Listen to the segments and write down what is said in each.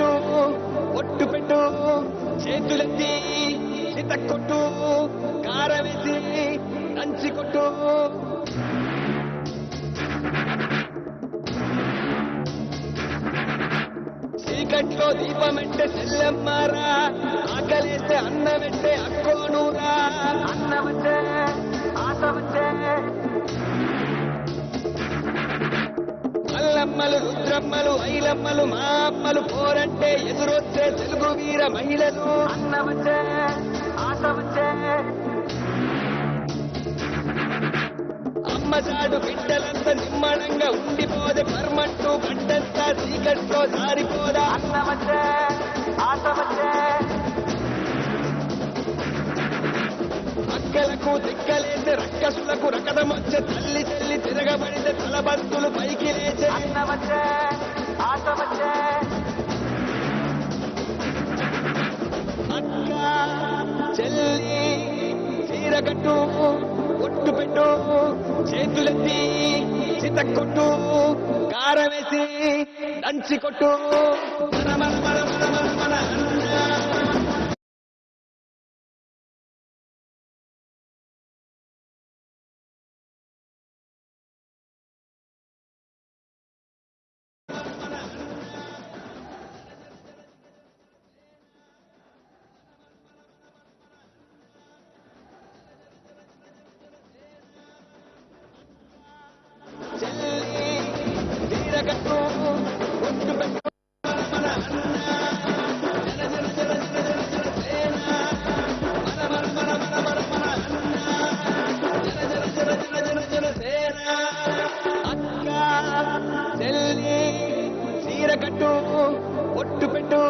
పెట్టు ఒట్టు పెట్టు చేతులెత్తి చితక్కొట్టు కారవేసి దంచి కొట్టు చీకట్లో దీపమెంటే చెల్లెమ్మారా ఆకలేస్తే అన్నమెట్టే అక్కోనూరా అన్నమంటే ఆశమంటే మల్లమ్మలు రుద్రమ్మలు ఐలమ్మలు మా అమ్మలు పోరంటే ఎదురొచ్చే తెలుగు వీర మహిళలు అన్నమంటే ఆశమంటే అమ్మసాడు బిడ్డలంతా నిమ్మడంగా ఉండిపోదే పర్మంటూ గడ్డంతా చీకట్లో జారిపోదా అన్నమంటే ఆశమంటే అక్కలకు దిక్కలేసే రక్కసులకు రకదమొచ్చే తల్లి తల్లి తిరగబడితే తలబంతులు పైకి లేచే అన్నమంటే ఆశమంటే అక్క చెల్లి చీరకట్టు ఒట్టు పెట్టు చేతులెత్తి చితక్కొట్టు కారవేసి దంచి కొట్టు మన మన మన మన మన మన చీరకట్టు ఒట్టు పెట్టు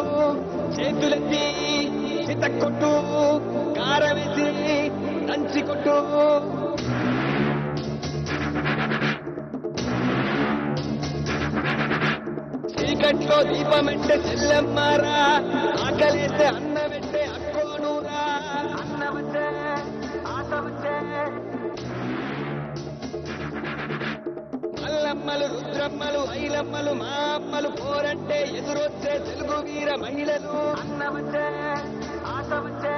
చేతులెత్తి చితక్కొట్టు కారవేసి దంచి కొట్టు చీకట్లో దీపమెంటే చెల్లెమ్మారా ఆకలేస్తే అన్నమెట్టే అక్కోనూరా అన్నమంటే ఆశమంటే మల్లమ్మలు రుద్రమ్మలు ఐలమ్మలు మా అమ్మలు పోరంటే ఎదురొచ్చే తెలుగు వీర మహిళలు అన్నమంటే ఆశమంటే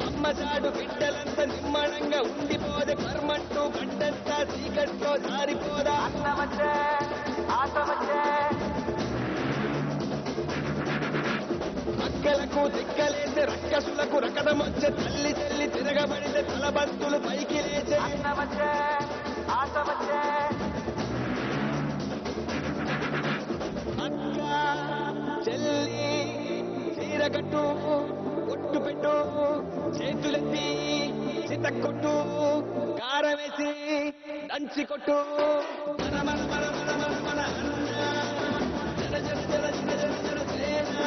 అమ్మసాడు బిడ్డలంతా నిమ్మడంగా ఉండిపోదే పర్మంటూ గడ్డంతా చీకట్లో జారిపోదా అన్నమంటే ఆశమంటే అక్కలకు దిక్కలేసే రక్కసులకు రకదమొచ్చే తల్లి తల్లి తిరగబడితే తలబంతులు పైకి లేచే అన్నమంటే ఆశమంటే అక్క చెల్లి చీరకట్టు ఒట్టు పెట్టు చేతులెత్తి చితక్కొట్టు కారవేసి దంచి కొట్టు మన మన మన మన మన మన జన జన జన జన జన జన సేన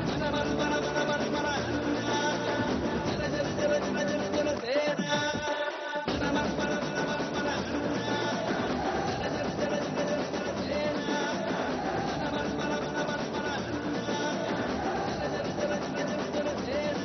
మన మన మన మన మన మన జన జన జన జన జన జన సేన మన మన మన మన మన మన జన జన జన జన జన జన సేన మన మన మన మన మన మన జన జన జన జన జన జన సేన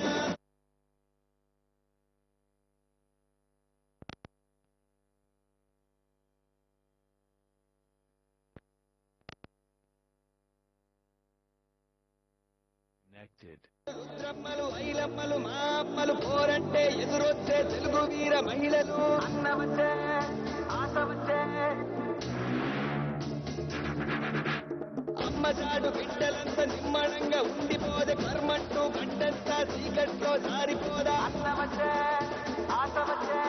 రుద్రమ్మలు ఐలమ్మలు మా అమ్మలు పోరంటే ఎదురొచ్చే తెలుగు వీర మహిళలు అన్నమంటే ఆశమంటే అమ్మసాడు బిడ్డలంతా నిమ్మడంగా ఉండిపోదే పర్మంటూ గడ్డంతా చీకట్లో జారిపోదా అన్నమంటే ఆశమంటే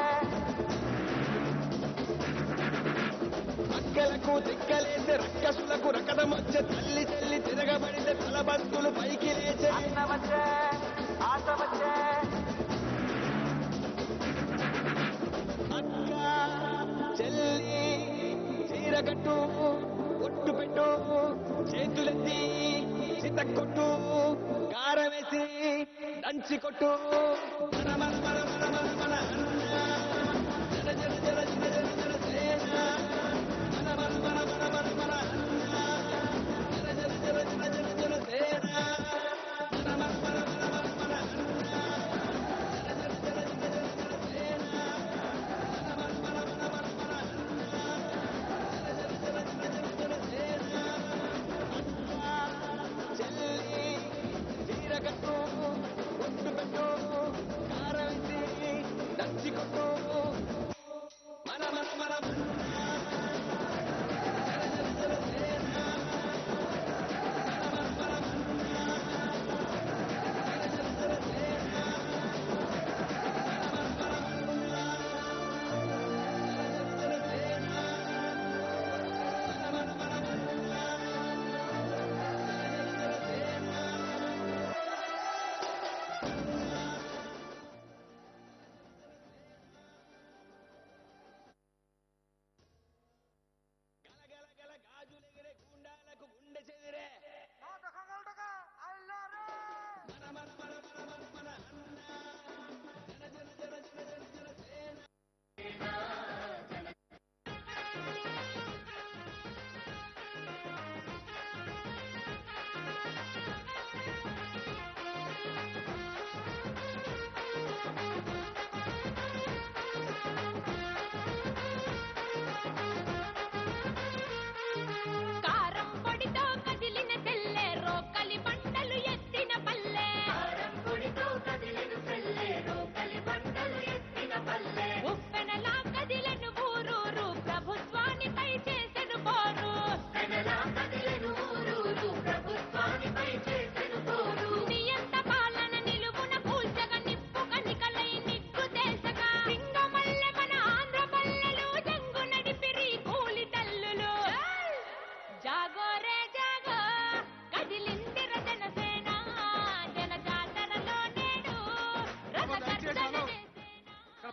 అక్కలకు దిక్కలేసే రక్కసులకు రకదమొచ్చే తల్లి తల్లి తిరగబడితే తలబంతులు పైకి లేచే అన్నమంటే ఆశమంటే అక్క చెల్లి చీరకట్టు ఒట్టు పెట్టు చేతులెత్తి చితక్కొట్టు కారవేసి దంచి కొట్టు మన మన మన మన మన మన జన జన జన జన జన జన సేన మన మన మన మన మన మన జన జన జన జన జన జన సేన మన మన మన మన మన మన జన జన జన జన జన జన సేన మన మన మన మన మన మన జన జన జన జన జన జన సేన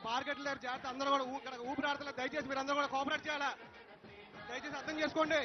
మార్కెట్ల దగ్గర జాగ్రత్త, అందరూ కూడా ఇక్కడ ఊపిరాడతలేదు. దయచేసి మీరు అందరూ కూడా కోఆపరేట్ చేయాలా, దయచేసి అర్థం చేసుకోండి.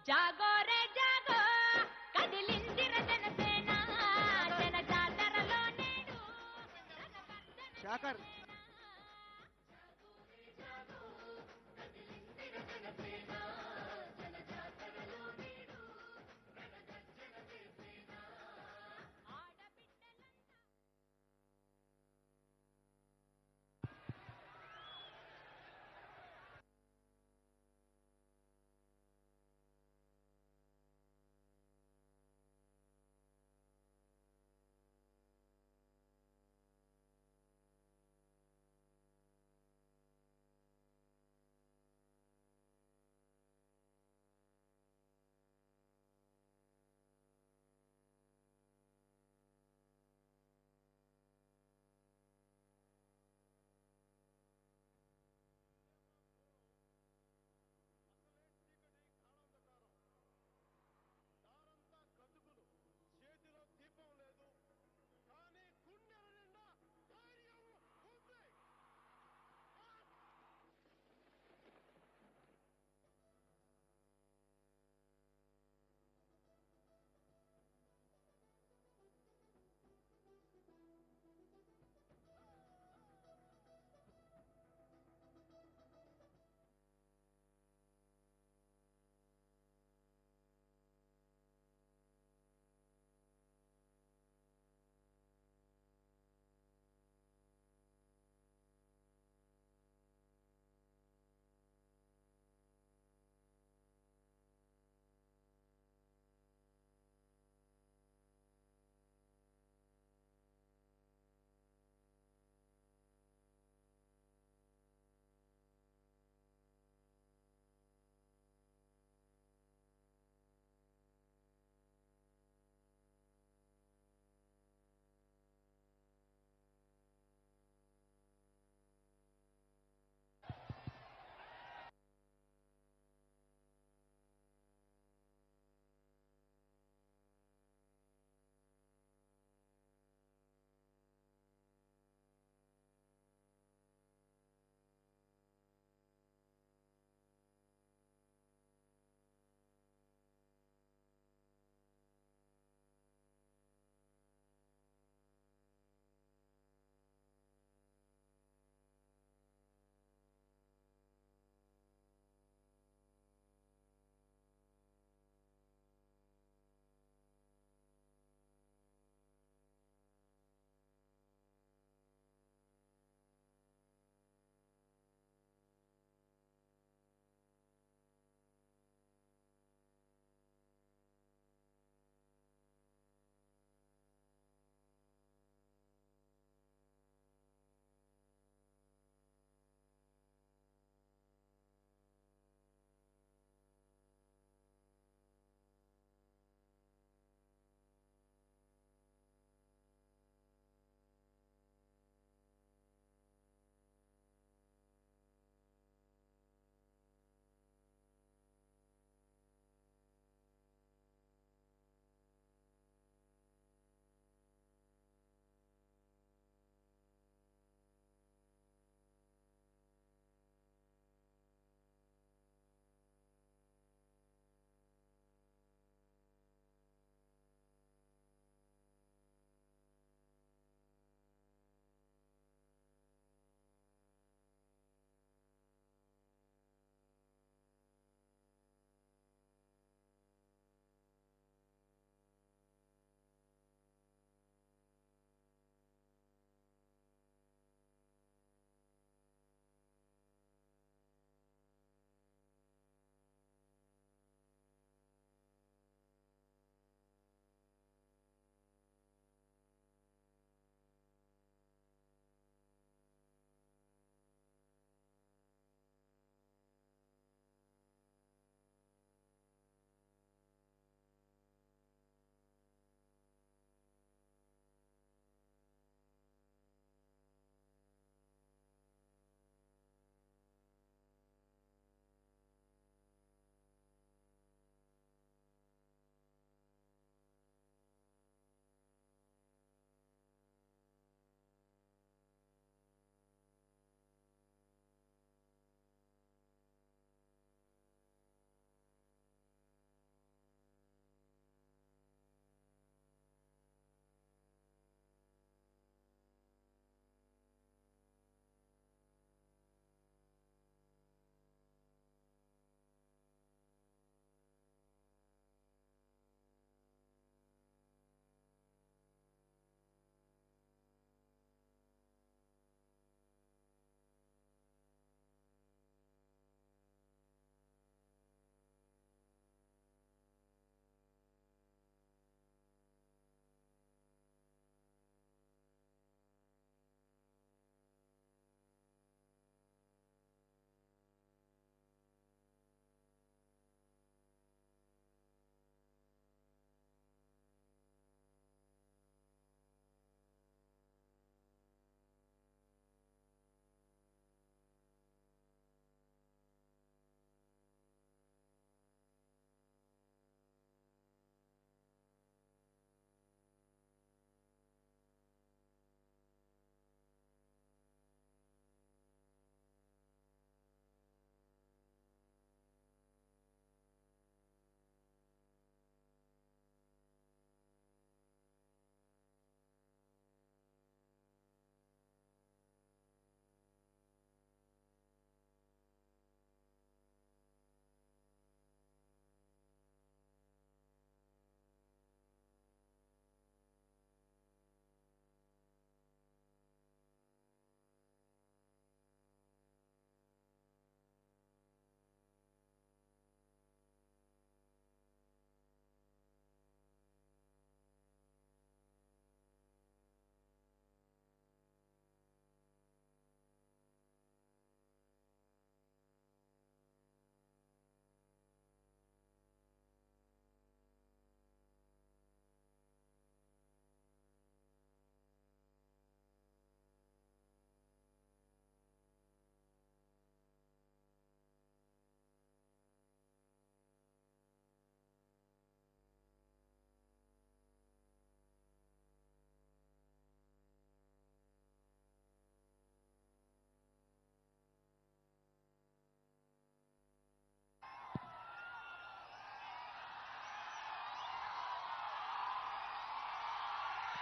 జాగో రే జాగో కదిలిందిర జనసేన జన జాతరలో నేడు శాఖర్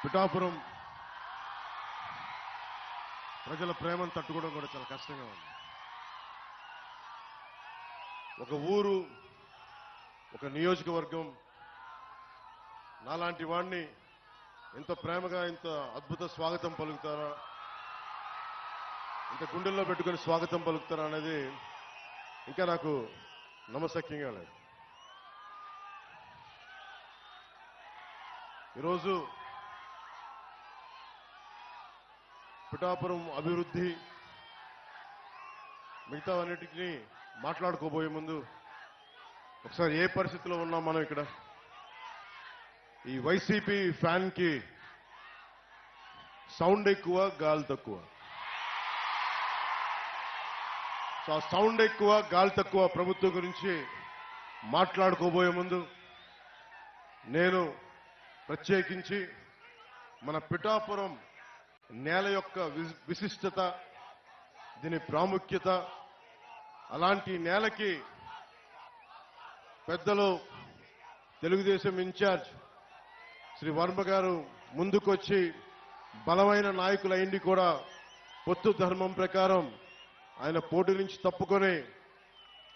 పిఠాపురం ప్రజల ప్రేమను తట్టుకోవడం కూడా చాలా కష్టంగా ఉంది. ఒక ఊరు, ఒక నియోజకవర్గం నాలాంటి వాడిని ఇంత ప్రేమగా, ఇంత అద్భుత స్వాగతం పలుకుతారా, ఇంత గుండెల్లో పెట్టుకుని స్వాగతం పలుకుతారా అనేది ఇంకా నాకు నమ్మశక్యంగా లేదు. ఈరోజు పిఠాపురం అభివృద్ధి మిగతా అన్నిటికీ మాట్లాడుకోబోయే ముందు ఒకసారి ఏ పరిస్థితిలో ఉన్నాం మనం ఇక్కడ. ఈ వైసీపీ ఫ్యాన్ కి సౌండ్ ఎక్కువ, గాలి తక్కువ. సో ఆ సౌండ్ ఎక్కువ, గాలి తక్కువ ప్రభుత్వం గురించి మాట్లాడుకోబోయే ముందు నేను ప్రత్యేకించి మన పిఠాపురం నేల యొక్క విశిష్టత, దీని ప్రాముఖ్యత, అలాంటి నేలకి పెద్దలు తెలుగుదేశం ఇన్ఛార్జ్ శ్రీ వర్మ గారు ముందుకొచ్చి బలమైన నాయకులైంది కూడా పొత్తు ధర్మం ప్రకారం ఆయన పోటీ నుంచి తప్పుకొని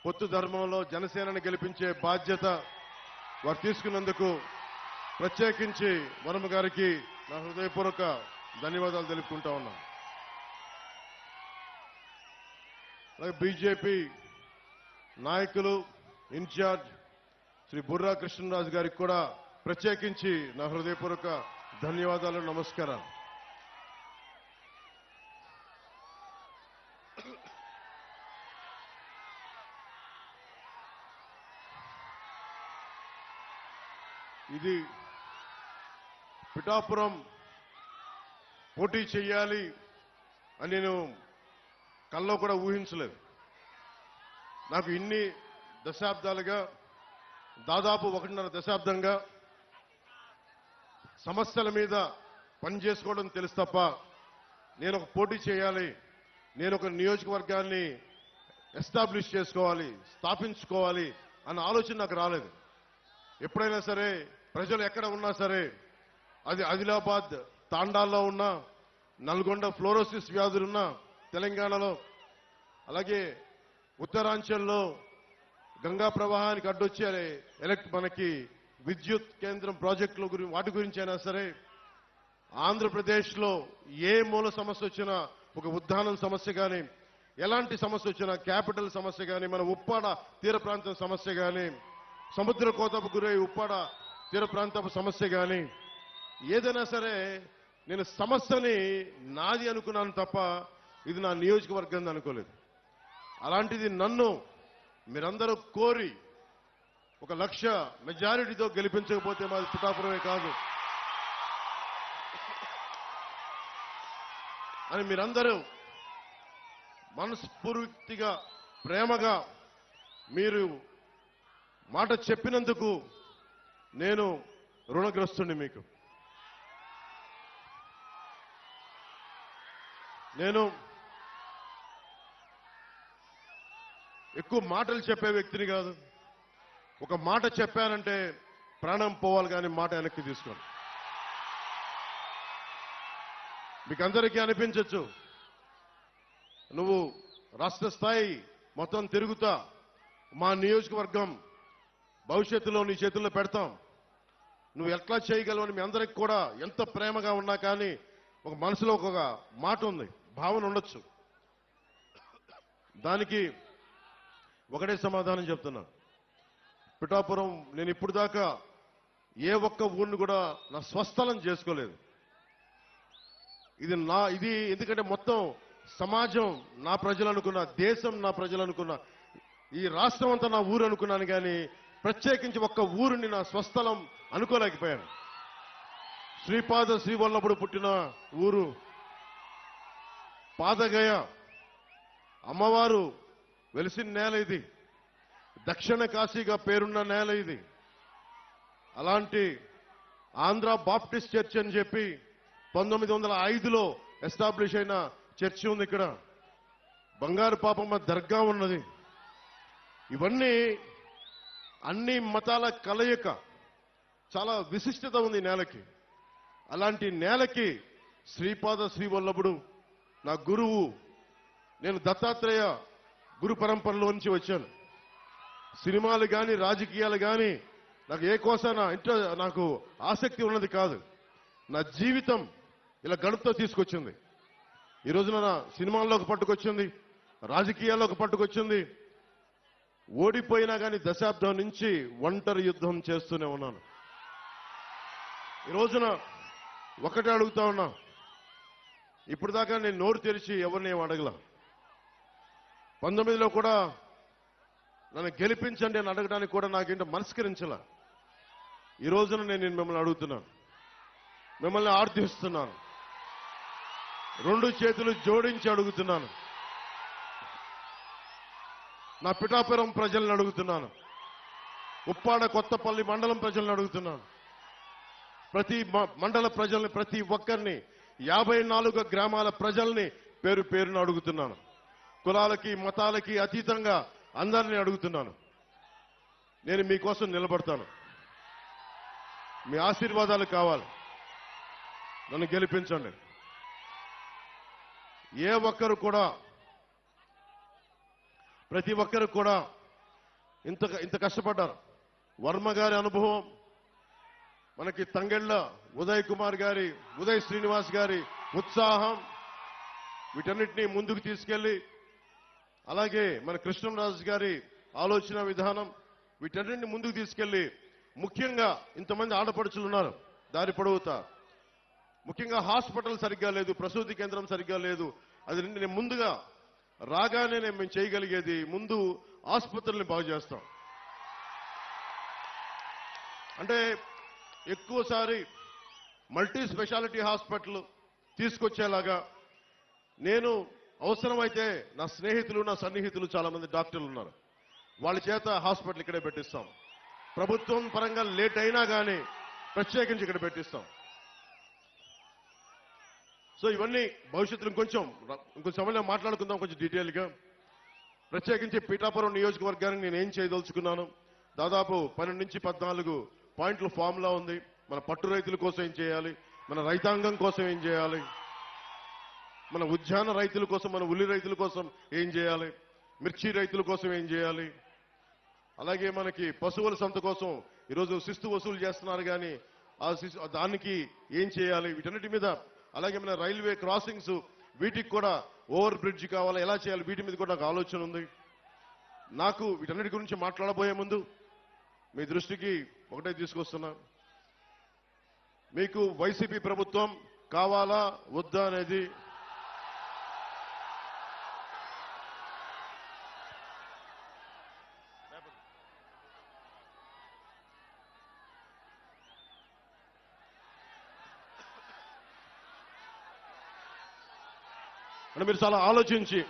పొత్తు ధర్మంలో జనసేనని గెలిపించే బాధ్యత వారు తీసుకున్నందుకు ప్రత్యేకించి వర్మ గారికి నా హృదయపూర్వక ధన్యవాదాలు తెలుపుకుంటా ఉన్నాను. అలాగే బీజేపీ నాయకులు ఇన్ఛార్జ్ శ్రీ బుర్రా కృష్ణరాజు గారికి కూడా ప్రత్యేకించి నా హృదయపూర్వక ధన్యవాదాలు, నమస్కారం. ఇది పిఠాపురం పోటీ చేయాలి అని నేను కల్లో కూడా ఊహించలేదు. నాకు ఇన్ని దశాబ్దాలుగా, దాదాపు 1.5 దశాబ్దంగా సమస్యల మీద పనిచేసుకోవడం తెలుసు తప్ప నేను ఒక పోటీ చేయాలి, నేను ఒక నియోజకవర్గాన్ని ఎస్టాబ్లిష్ చేసుకోవాలి, స్థాపించుకోవాలి అన్న ఆలోచన నాకు రాలేదు. ఎప్పుడైనా సరే ప్రజలు ఎక్కడ ఉన్నా సరే, అది ఆదిలాబాద్ తాండాల్లో ఉన్నా, నల్గొండ ఫ్లోరోసిస్ వ్యాధులున్నా తెలంగాణలో, అలాగే ఉత్తరాంచల్లో గంగా ప్రవాహానికి అడ్డొచ్చే మనకి విద్యుత్ కేంద్రం ప్రాజెక్టుల గురించి, వాటి గురించి అయినా సరే, ఆంధ్రప్రదేశ్లో ఏ మూల సమస్య వచ్చినా, ఒక ఉద్దానం సమస్య కానీ, ఎలాంటి సమస్య వచ్చినా, క్యాపిటల్ సమస్య కానీ, మన ఉప్పాడ తీర ప్రాంతం సమస్య కానీ, సముద్ర కోతకు గురై ఉప్పాడ తీర ప్రాంతపు సమస్య కానీ, ఏదైనా సరే నేను సమస్యని నాది అనుకున్నాను తప్ప ఇది నా నియోజకవర్గం అనుకోలేదు. అలాంటిది నన్ను మీరందరూ కోరి 1,00,000 మెజారిటీతో గెలిపించకపోతే మాది పిఠాపురమే కాదు అని మీరందరూ మనస్ఫూర్తిగా, ప్రేమగా మీరు మాట చెప్పినందుకు నేను రుణగ్రస్తుని. మీకు నేను ఎక్కువ మాటలు చెప్పే వ్యక్తిని కాదు. ఒక మాట చెప్పానంటే ప్రాణం పోవాలి కానీ మాట వెనక్కి తీసుకోను. మీకు అందరికీ అనిపించవచ్చు, నువ్వు రాష్ట్ర స్థాయి మొత్తం తిరుగుతా, మా నియోజకవర్గం భవిష్యత్తులో నీ చేతుల్లో పెడతాం, నువ్వు ఎట్లా చేయగలవని మీ అందరికి కూడా ఎంత ప్రేమగా ఉన్నా కానీ ఒక మనసులో ఒక మాట ఉంది, భావన ఉండొచ్చు. దానికి ఒకటే సమాధానం చెప్తున్నా. పిఠాపురం నేను ఇప్పుడు దాకా ఏ ఒక్క ఊరిని కూడా నా స్వస్థలం చేసుకోలేదు. ఇది ఎందుకంటే మొత్తం సమాజం నా ప్రజలు అనుకున్నా, దేశం నా ప్రజలు అనుకున్నా, ఈ రాష్ట్రం అంతా నా ఊరు అనుకున్నాను కానీ ప్రత్యేకించి ఒక్క ఊరిని నా స్వస్థలం అనుకోలేకపోయాను. శ్రీపాద శ్రీవల్లభుడు పుట్టిన ఊరు పాదగయ, అమ్మవారు వెలిసిన నేల ఇది, దక్షిణ కాశీగా పేరున్న నేల ఇది. అలాంటి ఆంధ్ర బాప్టిస్ట్ చర్చ్ అని చెప్పి 1905లో ఎస్టాబ్లిష్ అయిన చర్చి ఉంది ఇక్కడ. బంగారు పాపమ్మ దర్గా ఉన్నది. ఇవన్నీ అన్ని మతాల కలయిక, చాలా విశిష్టత ఉంది నేలకి. అలాంటి నేలకి శ్రీపాద శ్రీవల్లభుడు నా గురువు. నేను దత్తాత్రేయ గురు పరంపరలో నుంచి వచ్చాను. సినిమాలు కానీ రాజకీయాలు కానీ నాకు ఏ కోసాన నాకు ఆసక్తి ఉన్నది కాదు. నా జీవితం ఇలా గడుపుతో తీసుకొచ్చింది. ఈ రోజున నా సినిమాల్లోకి పట్టుకొచ్చింది, రాజకీయాల్లోకి పట్టుకొచ్చింది. ఓడిపోయినా కానీ దశాబ్దం నుంచి ఒంటరి యుద్ధం చేస్తూనే ఉన్నాను. ఈ రోజున ఒకటే అడుగుతా ఉన్నా, ఇప్పుడు దాకా నేను నోరు తెరిచి ఎవరిని ఏం అడగల. 19లో కూడా నన్ను గెలిపించండి అని అడగడానికి కూడా నాకేంటో మనస్కరించలా. ఈ రోజున నేను మిమ్మల్ని అడుగుతున్నాను, మిమ్మల్ని ఆర్థిస్తున్నాను, 2 చేతులు జోడించి అడుగుతున్నాను. నా పిఠాపురం ప్రజలను అడుగుతున్నాను, ఉప్పాడ కొత్తపల్లి మండలం ప్రజలను అడుగుతున్నాను, ప్రతి మండల ప్రజల్ని, ప్రతి ఒక్కరిని, 54 గ్రామాల ప్రజల్ని పేరు పేరును అడుగుతున్నాను. కులాలకి మతాలకి అతీతంగా అందరినీ అడుగుతున్నాను. నేను మీకోసం నిలబడతాను. మీ ఆశీర్వాదాలు కావాలి. నన్ను గెలిపించండి. ఏ ఒక్కరు కూడా, ప్రతి ఒక్కరు కూడా ఇంత కష్టపడ్డారు. వర్మ గారి అనుభవం, మనకి తంగెళ్ళ ఉదయ్ కుమార్ గారి, ఉదయ్ శ్రీనివాస్ గారి ఉత్సాహం, వీటన్నిటినీ ముందుకు తీసుకెళ్లి, అలాగే మన కృష్ణరాజు గారి ఆలోచన విధానం, వీటన్నిటిని ముందుకు తీసుకెళ్లి, ముఖ్యంగా ఇంతమంది ఆడపడుచులు ఉన్నారు దారి పొడవుతా. ముఖ్యంగా హాస్పిటల్ సరిగ్గా లేదు, ప్రసూతి కేంద్రం సరిగ్గా లేదు. అది నేను ముందుగా రాగానే మేము చేయగలిగేది ముందు ఆసుపత్రుల్ని బాగు చేస్తాం. అంటే ఎక్కువసారి మల్టీ స్పెషాలిటీ హాస్పిటల్ తీసుకొచ్చేలాగా నేను అవసరమైతే నా స్నేహితులు, నా సన్నిహితులు చాలా మంది డాక్టర్లు ఉన్నారు, వాళ్ళ చేత హాస్పిటల్ ఇక్కడే పెట్టిస్తాం. ప్రభుత్వం పరంగా లేట్ అయినా కానీ ప్రత్యేకించి ఇక్కడ పెట్టిస్తాం. సో ఇవన్నీ భవిష్యత్తులో ఇంకొంచెం సమయంలో మాట్లాడుకుందాం కొంచెం డీటెయిల్గా. ప్రత్యేకించి పీఠాపురం నియోజకవర్గానికి నేను ఏం చేయదలుచుకున్నాను, దాదాపు 12 నుంచి 14 పాయింట్ల ఫార్ములా ఉంది. మన పట్టు రైతుల కోసం ఏం చేయాలి, మన రైతాంగం కోసం ఏం చేయాలి, మన ఉద్యాన రైతుల కోసం, మన ఉల్లి రైతుల కోసం ఏం చేయాలి, మిర్చి రైతుల కోసం ఏం చేయాలి, అలాగే మనకి పశువుల సంత కోసం ఈరోజు శిస్తు వసూలు చేస్తున్నారు కానీ దానికి ఏం చేయాలి, వీటన్నిటి మీద, అలాగే మన రైల్వే క్రాసింగ్స్ వీటికి కూడా ఓవర్ బ్రిడ్జ్ కావాలా, ఎలా చేయాలి, వీటి మీద కూడా నాకు ఆలోచన ఉంది. నాకు వీటన్నిటి గురించి మాట్లాడబోయే ముందు మీ దృష్టికి ఒకటే తీసుకొస్తున్నా, మీకు వైసీపీ ప్రభుత్వం కావాలా వద్దా అనేది అంటే మీరు చాలా ఆలోచించి,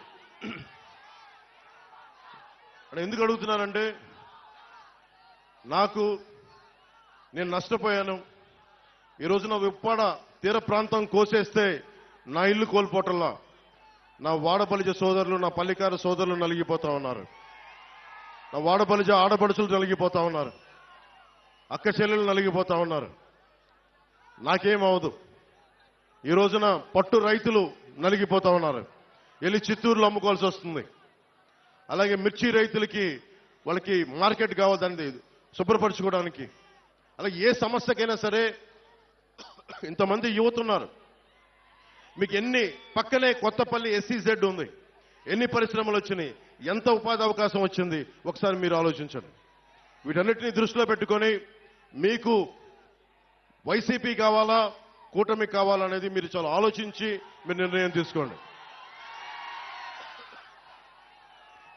ఎందుకు అడుగుతున్నానంటే నేను నష్టపోయాను. ఈ రోజున ఉప్పాడ తీర ప్రాంతం కోసేస్తే నా ఇల్లు కోల్పోవటంలా నా వాడబలిజ సోదరులు, నా పల్లికార సోదరులు నలిగిపోతా ఉన్నారు, నా వాడబలిజ ఆడపడుచులు నలిగిపోతా ఉన్నారు, అక్క చెల్లెలు నలిగిపోతా ఉన్నారు. నాకేమవదు. ఈ రోజున పట్టు రైతులు నలిగిపోతా ఉన్నారు, వెళ్ళి చిత్తూరులో అమ్ముకోవాల్సి వస్తుంది. అలాగే మిర్చి రైతులకి వాళ్ళకి మార్కెట్ కావాలి దాన్ని శుభ్రపరచుకోవడానికి. అలాగే ఏ సమస్యకైనా సరే ఇంతమంది యువత ఉన్నారు. మీకు పక్కనే కొత్తపల్లి SEZ ఉంది, ఎన్ని పరిశ్రమలు వచ్చినాయి, ఎంత ఉపాధి అవకాశం వచ్చింది, ఒకసారి మీరు ఆలోచించండి. వీటన్నిటిని దృష్టిలో పెట్టుకొని మీకు వైసీపీ కావాలా కూటమి కావాలనేది మీరు చాలా ఆలోచించి మీరు నిర్ణయం తీసుకోండి.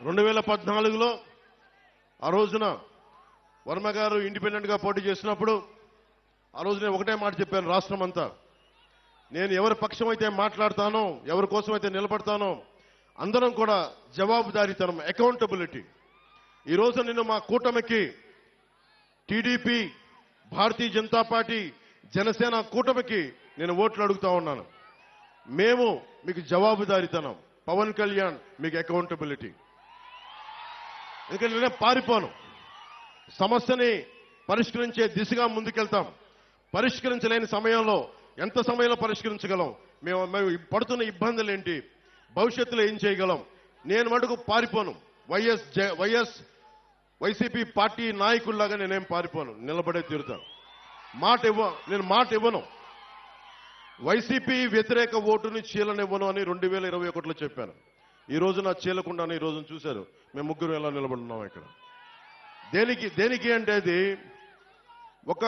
2014లో ఆ రోజున వర్మ గారు ఇండిపెండెంట్ గా పోటీ చేసినప్పుడు ఆ రోజు నేను ఒకటే మాట చెప్పాను, రాష్ట్రం అంతా నేను ఎవరి పక్షం అయితే మాట్లాడతానో, ఎవరి కోసం అయితే నిలబడతానో అందరం కూడా జవాబుదారీతనం, అకౌంటబిలిటీ. ఈ రోజు నేను మా కూటమికి టీడీపీ, భారతీయ జనతా పార్టీ, జనసేన కూటమికి నేను ఓట్లు అడుగుతా ఉన్నాను. మేము మీకు జవాబుదారీతనం, పవన్ కళ్యాణ్ మీకు అకౌంటబిలిటీ. ఎందుకంటే నేనే పారిపోను, సమస్యని పరిష్కరించే దిశగా ముందుకెళ్తాం. పరిష్కరించలేని సమయంలో ఎంత సమయంలో పరిష్కరించగలం, మేము పడుతున్న ఇబ్బందులు ఏంటి, భవిష్యత్తులో ఏం చేయగలం. నేను మటుకు పారిపోను. వైసీపీ పార్టీ నాయకుల్లాగా నేనేం పారిపోను, నిలబడే తీరుతాను. నేను మాట ఇవ్వను. వైసీపీ వ్యతిరేక ఓటుని చీలనివ్వను అని 2021లో చెప్పాను. ఈ రోజు నా చీలకుండానే ఈ రోజున చూశారు మేము ముగ్గురు ఎలా నిలబడున్నాం ఇక్కడ. దేనికి అంటే అది ఒక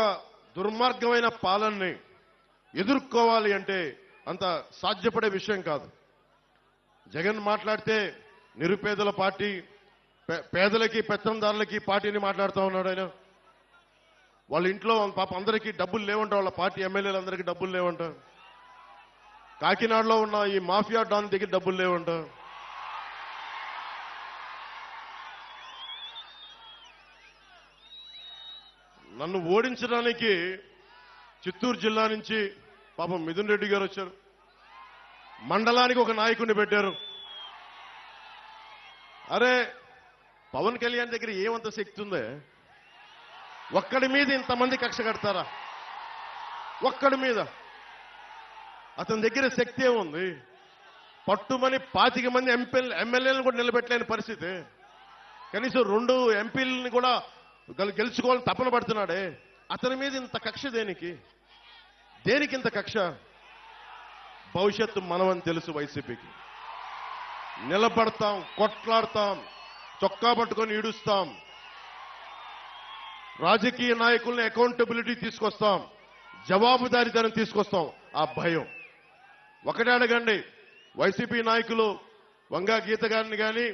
దుర్మార్గమైన పాలనని ఎదుర్కోవాలి అంటే అంత సాధ్యపడే విషయం కాదు. జగన్ మాట్లాడితే నిరుపేదల పార్టీ, పేదలకి పెత్తందారులకి పార్టీని మాట్లాడుతూ ఉన్నాడు ఆయన. వాళ్ళ ఇంట్లో పాప అందరికీ డబ్బులు లేవంట, వాళ్ళ పార్టీ ఎమ్మెల్యేలందరికీ డబ్బులు లేవంట. కాకినాడలో ఉన్న ఈ మాఫియా డాన్ దగ్గర డబ్బులు లేవంట. నన్ను ఓడించడానికి చిత్తూరు జిల్లా నుంచి పాపం మిథున్ రెడ్డి గారు వచ్చారు. మండలానికి ఒక నాయకుడిని పెట్టారు. అరే పవన్ కళ్యాణ్ దగ్గర ఏమంత శక్తి ఉందే? ఒక్కడి మీద ఇంతమంది కక్ష కడతారా? ఒక్కడి మీద అతని దగ్గర శక్తి ఏముంది? పట్టుమని 25 మంది ఎమ్మెల్యేలను కూడా నిలబెట్టలేని పరిస్థితి. కనీసం 2 ఎంపీలని కూడా గెలుచుకోవాలని తపన పడుతున్నాడే. అతని మీద ఇంత కక్ష దేనికి ఇంత కక్ష? భవిష్యత్తు మనమని తెలుసు. వైసీపీకి నిలబడతాం, కొట్లాడతాం, చొక్కా పట్టుకొని ఈడుస్తాం. రాజకీయ నాయకుల్ని అకౌంటబిలిటీ తీసుకొస్తాం, జవాబుదారీతనం తీసుకొస్తాం. ఆ భయం ఒకటే అడగండి. వైసీపీ నాయకులు వంగా గీత గారిని కానీ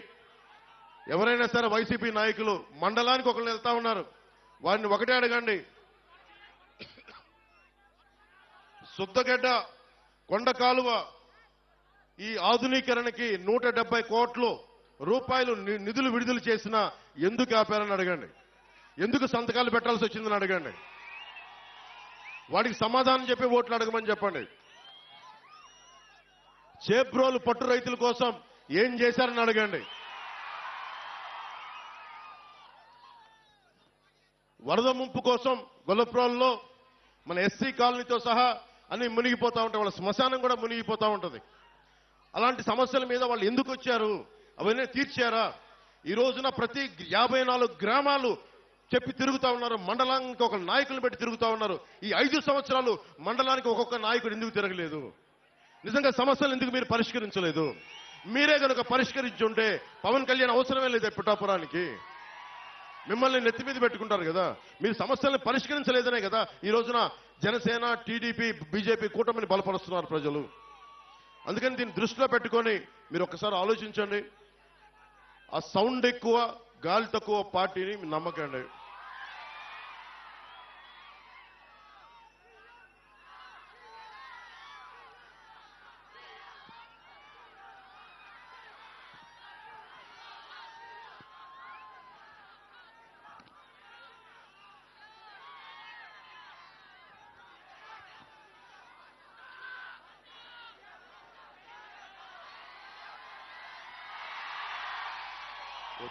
ఎవరైనా సరే వైసీపీ నాయకులు మండలానికి ఒకళ్ళు వెళ్తా ఉన్నారు. వారిని ఒకటే అడగండి. సుద్దగడ్డ కొండ కాలువ ఈ ఆధునీకరణకి 170 కోట్ల రూపాయలు నిధులు విడుదల చేసినా ఎందుకు ఆపారని అడగండి. ఎందుకు సంతకాలు పెట్టాల్సి వచ్చిందని అడగండి. వాడికి సమాధానం చెప్పి ఓట్లు అడగమని చెప్పండి. చేబ్రోలు పట్టు రైతుల కోసం ఏం చేశారని అడగండి. వరద ముంపు కోసం గొల్లప్రోల్లో మన ఎస్సీ కాలనీతో సహా అన్ని మునిగిపోతా ఉంటాయి. వాళ్ళ శ్మశానం కూడా మునిగిపోతా ఉంటుంది. అలాంటి సమస్యల మీద వాళ్ళు ఎందుకు వచ్చారు? అవన్నీ తీర్చారా? ఈ రోజున ప్రతి 54 గ్రామాలు చెప్పి తిరుగుతా ఉన్నారు. మండలానికి ఒక నాయకులను పెట్టి తిరుగుతా ఉన్నారు. ఈ 5 సంవత్సరాలు మండలానికి ఒక్కొక్క నాయకుడు ఎందుకు తిరగలేదు? నిజంగా సమస్యలు ఎందుకు మీరు పరిష్కరించలేదు? మీరే కనుక పరిష్కరించుంటే పవన్ కళ్యాణ్ అవసరమే లేదు పిఠాపురానికి. మిమ్మల్ని నెత్తి మీద పెట్టుకుంటారు కదా. మీరు సమస్యల్ని పరిష్కరించలేదనే కదా ఈ రోజున జనసేన, టీడీపీ, బీజేపీ కూటమిని బలపరుస్తున్నారు ప్రజలు. అందుకని దీన్ని దృష్టిలో పెట్టుకొని మీరు ఒక్కసారి ఆలోచించండి. ఆ సౌండ్ ఎక్కువ, గాలి తక్కువ పార్టీని నమ్మకండి.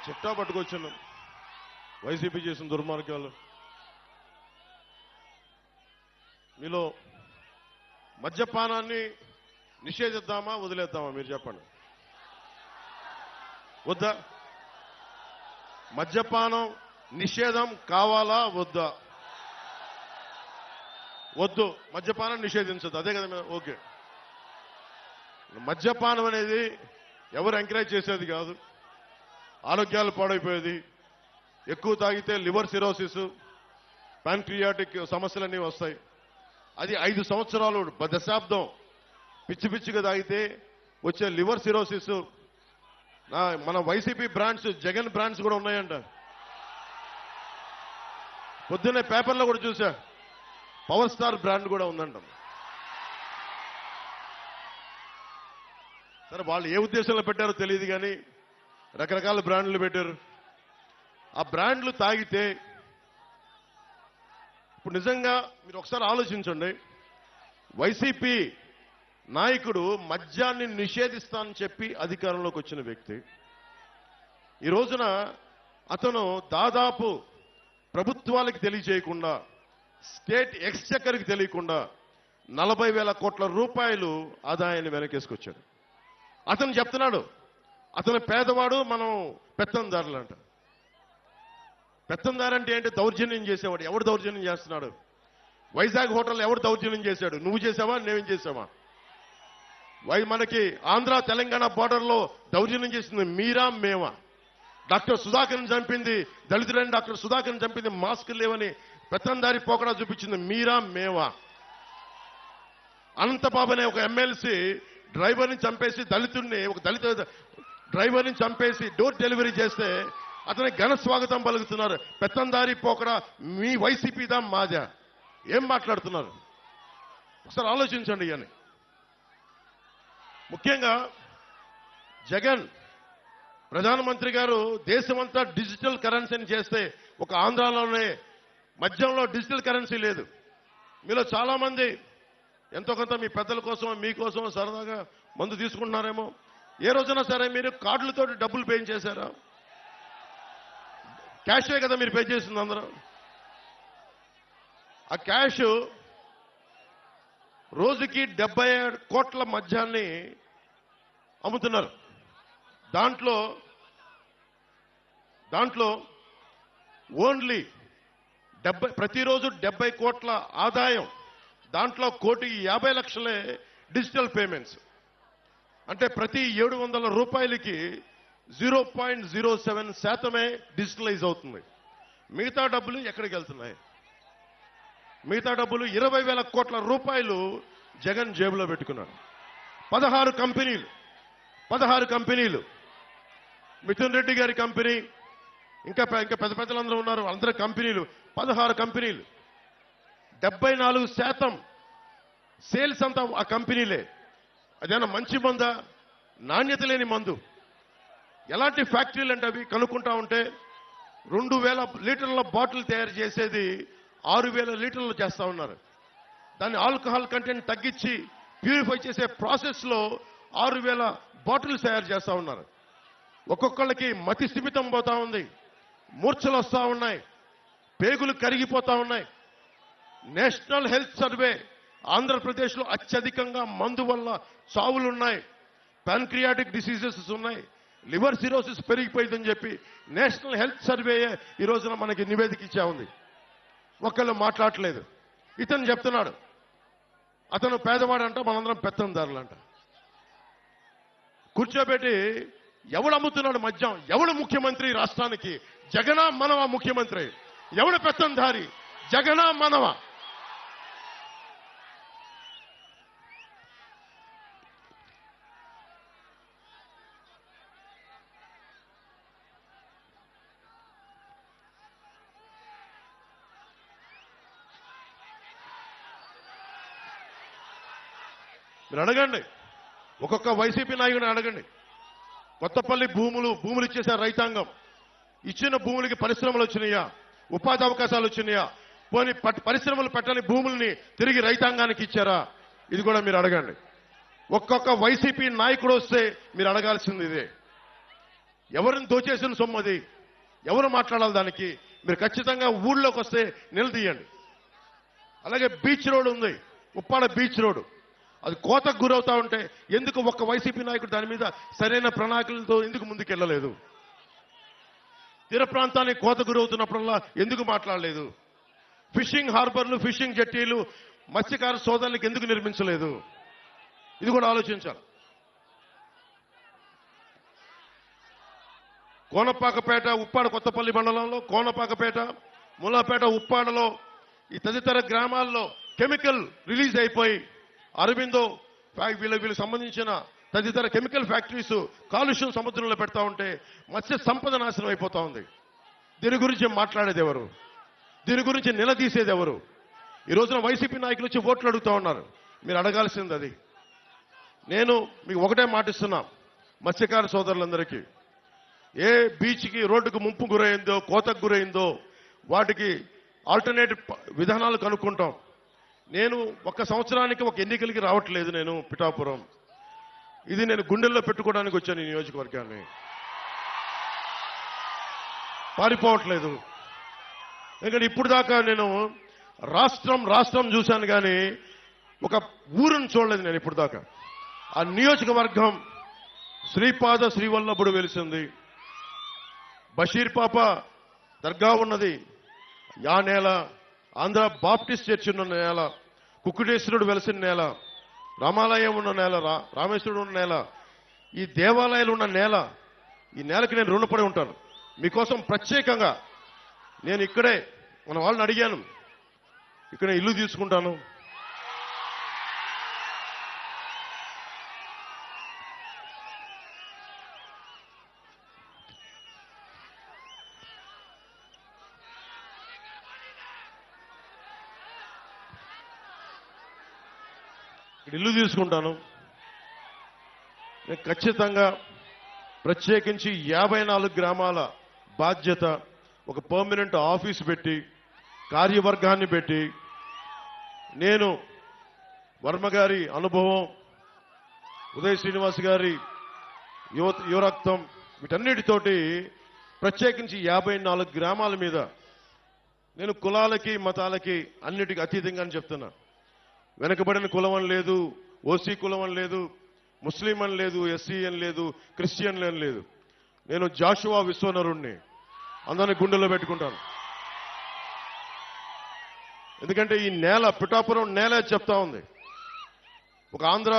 చిట్టా పట్టుకొచ్చాను వైసీపీ చేసిన దుర్మార్గాలు. మీలో మద్యపానాన్ని నిషేధిద్దామా వదిలేద్దామా మీరు చెప్పండి. వద్దా? మద్యపానం నిషేధం కావాలా వద్దా? వద్దు. మద్యపానం నిషేధించదు. అదే కదా. ఓకే. మద్యపానం అనేది ఎవరు ఎంకరేజ్ చేసేది కాదు. ఆరోగ్యాలు పాడైపోయేది. ఎక్కువ తాగితే లివర్ సిరోసిస్, ప్యాంక్రియాటిక్ సమస్యలన్నీ వస్తాయి. అది 5 సంవత్సరాలు దశాబ్దం పిచ్చి పిచ్చిగా తాగితే వచ్చే లివర్ సిరోసిస్. మన వైసీపీ బ్రాండ్స్, జగన్ బ్రాండ్స్ కూడా ఉన్నాయంట. పొద్దున్నే పేపర్లో కూడా చూసా, పవర్ స్టార్ బ్రాండ్ కూడా ఉందంట. సరే వాళ్ళు ఏ ఉద్దేశంలో పెట్టారో తెలియదు కానీ రకరకాల బ్రాండ్లు పెట్టారు. ఆ బ్రాండ్లు తాగితే ఇప్పుడు నిజంగా మీరు ఒకసారి ఆలోచించండి. వైసీపీ నాయకుడు మద్యాన్ని నిషేధిస్తానని చెప్పి అధికారంలోకి వచ్చిన వ్యక్తి. ఈ రోజున అతను దాదాపు ప్రభుత్వాలకు తెలియజేయకుండా, స్టేట్ ఎక్స్చెక్కర్కి తెలియకుండా 40,000 కోట్ల రూపాయలు ఆదాయాన్ని వెనకేసుకొచ్చాడు. అతను చెప్తున్నాడు అతను పేదవాడు, మనం పెత్తందారులు అంట. పెత్తందారు అంటే ఏంటి? దౌర్జన్యం చేసేవాడు. ఎవడు దౌర్జన్యం చేస్తున్నాడు? వైజాగ్ హోటల్ ఎవడు దౌర్జన్యం చేశాడు? నువ్వు చేసావా, నేనేం చేసావా? మనకి ఆంధ్ర తెలంగాణ బోర్డర్లో దౌర్జన్యం చేసింది మీరా మేమా? డాక్టర్ సుధాకర్ని చంపింది, దళితుడైన డాక్టర్ సుధాకర్ని చంపింది మాస్క్ లేవని పెత్తందారి పోకడా చూపించింది మీరా మేమా? అనంతబాబు అనే ఒక ఎమ్మెల్సీ డ్రైవర్ని చంపేసి ఒక దళిత డ్రైవర్ని చంపేసి డోర్ డెలివరీ చేస్తే అతనికి ఘన స్వాగతం పలుకుతున్నారు. పెత్తందారి పోకడా మీ వైసీపీదా మాదా? ఏం మాట్లాడుతున్నారు? ఒకసారి ఆలోచించండి. అని ముఖ్యంగా జగన్ ప్రధానమంత్రి గారు దేశమంతా డిజిటల్ కరెన్సీని చేస్తే ఒక ఆంధ్రాలోనే మధ్యంలో డిజిటల్ కరెన్సీ లేదు. మీలో చాలా మంది ఎంతో కొంత మీ పెద్దల కోసం మీకోసం సరదాగా మందు తీసుకుంటున్నారేమో. ఏ రోజున సరే మీరు కార్డులతో డబ్బులు పే చేశారా? క్యాషే కదా మీరు పే చేసింది అందరూ. ఆ క్యాష్ రోజుకి 77 కోట్ల మద్యాన్ని అమ్ముతున్నారు. దాంట్లో ఓన్లీ ప్రతిరోజు 70 కోట్ల ఆదాయం, దాంట్లో 1,50,00,000 డిజిటల్ పేమెంట్స్. అంటే ప్రతి 700 రూపాయలకి 0.07% డిజిటలైజ్ అవుతుంది. మిగతా డబ్బులు ఎక్కడికి వెళ్తున్నాయి? మిగతా డబ్బులు 20,000 కోట్ల రూపాయలు జగన్ జేబులో పెట్టుకున్నాడు. 16 కంపెనీలు, మిథున్ రెడ్డి గారి కంపెనీ, ఇంకా పెద్ద పెద్దలందరూ ఉన్నారు, అందరూ కంపెనీలు, 16 కంపెనీలు. 74% సేల్స్ అంతా ఆ కంపెనీలే. అదేనా మంచి మందా? నాణ్యత లేని మందు. ఎలాంటి ఫ్యాక్టరీలు అంటే అవి కనుక్కుంటా ఉంటే 2,000 లీటర్ల బాటిల్ తయారు చేసేది 6,000 లీటర్లు చేస్తా ఉన్నారు. దాన్ని ఆల్కహాల్ కంటెంట్ తగ్గించి ప్యూరిఫై చేసే ప్రాసెస్లో 6,000 బాటిల్స్ తయారు చేస్తా ఉన్నారు. ఒక్కొక్కళ్ళకి మతి స్థిమితం పోతా ఉంది, మూర్ఛలు వస్తా ఉన్నాయి, పేగులు కరిగిపోతా ఉన్నాయి. నేషనల్ హెల్త్ సర్వే ఆంధ్రప్రదేశ్లో అత్యధికంగా మందు వల్ల చావులున్నాయి, ప్యాన్క్రియాటిక్ డిసీజెస్ ఉన్నాయి, లివర్ సిరోసిస్ పెరిగిపోయిందని చెప్పి నేషనల్ హెల్త్ సర్వే ఈ రోజున మనకి నివేదిక ఇచ్చా ఉంది. ఒక్కళ్ళు మాట్లాడలేదు. ఇతను చెప్తున్నాడు అతను పేదవాడంట, మనందరం పెత్తందారులంట. కూర్చోబెట్టి ఎవడు అమ్ముతున్నాడు మద్యం? ఎవడు ముఖ్యమంత్రి రాష్ట్రానికి? జగనా మనవా ముఖ్యమంత్రి? ఎవడు పెత్తందారి? జగనా మనవా? మీరు అడగండి, ఒక్కొక్క వైసీపీ నాయకుడిని అడగండి. కొత్తపల్లి భూములు ఇచ్చేశారు రైతాంగం. ఇచ్చిన భూములకి పరిశ్రమలు వచ్చినాయా? ఉపాధి అవకాశాలు వచ్చినాయా? పోనీ పరిశ్రమలు పెట్టని భూముల్ని తిరిగి రైతాంగానికి ఇచ్చారా? ఇది కూడా మీరు అడగండి. ఒక్కొక్క వైసీపీ నాయకుడు వస్తే మీరు అడగాల్సింది ఇదే. ఎవరిని దోచేసిన సొమ్మది? ఎవరు మాట్లాడాలి దానికి? మీరు ఖచ్చితంగా ఊళ్ళోకి వస్తే నిలదీయండి. అలాగే బీచ్ రోడ్ ఉంది, ఉప్పాడ బీచ్ రోడ్, అది కోతకు గురవుతా ఉంటే ఎందుకు ఒక్క వైసీపీ నాయకుడు దాని మీద సరైన ప్రణాళికలతో ఎందుకు ముందుకెళ్లలేదు? తీర ప్రాంతానికి కోత గురవుతున్నప్పుడల్లా ఎందుకు మాట్లాడలేదు? ఫిషింగ్ హార్బర్లు, ఫిషింగ్ జట్టీలు మత్స్యకార సోదరులకు ఎందుకు నిర్మించలేదు? ఇది కూడా ఆలోచించాలి. కోనపాకపేట, ఉప్పాడ కొత్తపల్లి మండలంలో కోనపాకపేట, ములాపేట, ఉప్పాడలో ఈ తదితర గ్రామాల్లో కెమికల్ రిలీజ్ అయిపోయి అరవిందో వీళ్ళకి సంబంధించిన తదితర కెమికల్ ఫ్యాక్టరీస్ కాలుష్యం సముద్రంలో పెడతా ఉంటే మత్స్య సంపద నాశనం అయిపోతా ఉంది. దీని గురించి మాట్లాడేది ఎవరు? దీని గురించి నిలదీసేది ఎవరు? ఈ రోజున వైసీపీ నాయకులు వచ్చి ఓట్లు అడుగుతా ఉన్నారు. మీరు అడగాల్సింది అది. నేను మీకు ఒకటే మాటిస్తున్నా, మత్స్యకార సోదరులందరికీ, ఏ బీచ్కి రోడ్డుకు ముంపు గురైందో, కోతకు గురైందో వాటికి ఆల్టర్నేటివ్ విధానాలు కనుక్కుంటాం. నేను ఒక సంవత్సరానికి ఒక ఎన్నికలకి రావట్లేదు. నేను పిఠాపురం, ఇది నేను గుండెల్లో పెట్టుకోవడానికి వచ్చాను. ఈ నియోజకవర్గాన్ని పారిపోవట్లేదు. ఎందుకంటే ఇప్పుడు దాకా నేను రాష్ట్రం చూశాను, కానీ ఒక ఊరును చూడలేదు నేను ఇప్పుడు దాకా. ఆ నియోజకవర్గం శ్రీపాద శ్రీవల్లభుడు వెలిసింది, బషీర్ పాప దర్గా ఉన్నది ఆ నేల, ఆంధ్ర బాప్టిస్ట్ చర్చ్ ఉన్న నేల, కుక్కుటేశ్వరుడు వెలిసిన నేల, రామాలయం ఉన్న నేల, రామేశ్వరుడు ఉన్న నేల, ఈ దేవాలయాలు ఉన్న నేల. ఈ నేలకి నేను రుణపడి ఉంటాను. మీకోసం ప్రత్యేకంగా నేను ఇక్కడే మన వాళ్ళని అడిగాను, ఇక్కడ ఇల్లు తీసుకుంటాను. ఇల్లు తీసుకుంటాను. నేను ఖచ్చితంగా ప్రత్యేకించి 54 గ్రామాల బాధ్యత, ఒక పర్మనెంట్ ఆఫీస్ పెట్టి, కార్యవర్గాన్ని పెట్టి, నేను వర్మ గారి అనుభవం, ఉదయ్ శ్రీనివాస్ గారి యువరక్తం, వీటన్నిటితోటి ప్రత్యేకించి 54 గ్రామాల మీద నేను కులాలకి మతాలకి అన్నిటికీ అతీతంగా అని చెప్తున్నా. వెనకబడిన కులం అని లేదు, ఓసీ కులం అని లేదు, ముస్లిం అని లేదు, ఎస్సీ అని లేదు, క్రిస్టియన్ అని లేదు. నేను జాషువా విశ్వనరుణ్ణి, అందరిని గుండెల్లో పెట్టుకుంటాను. ఎందుకంటే ఈ నేల, పిఠాపురం నేల చెప్తా ఉంది. ఒక ఆంధ్ర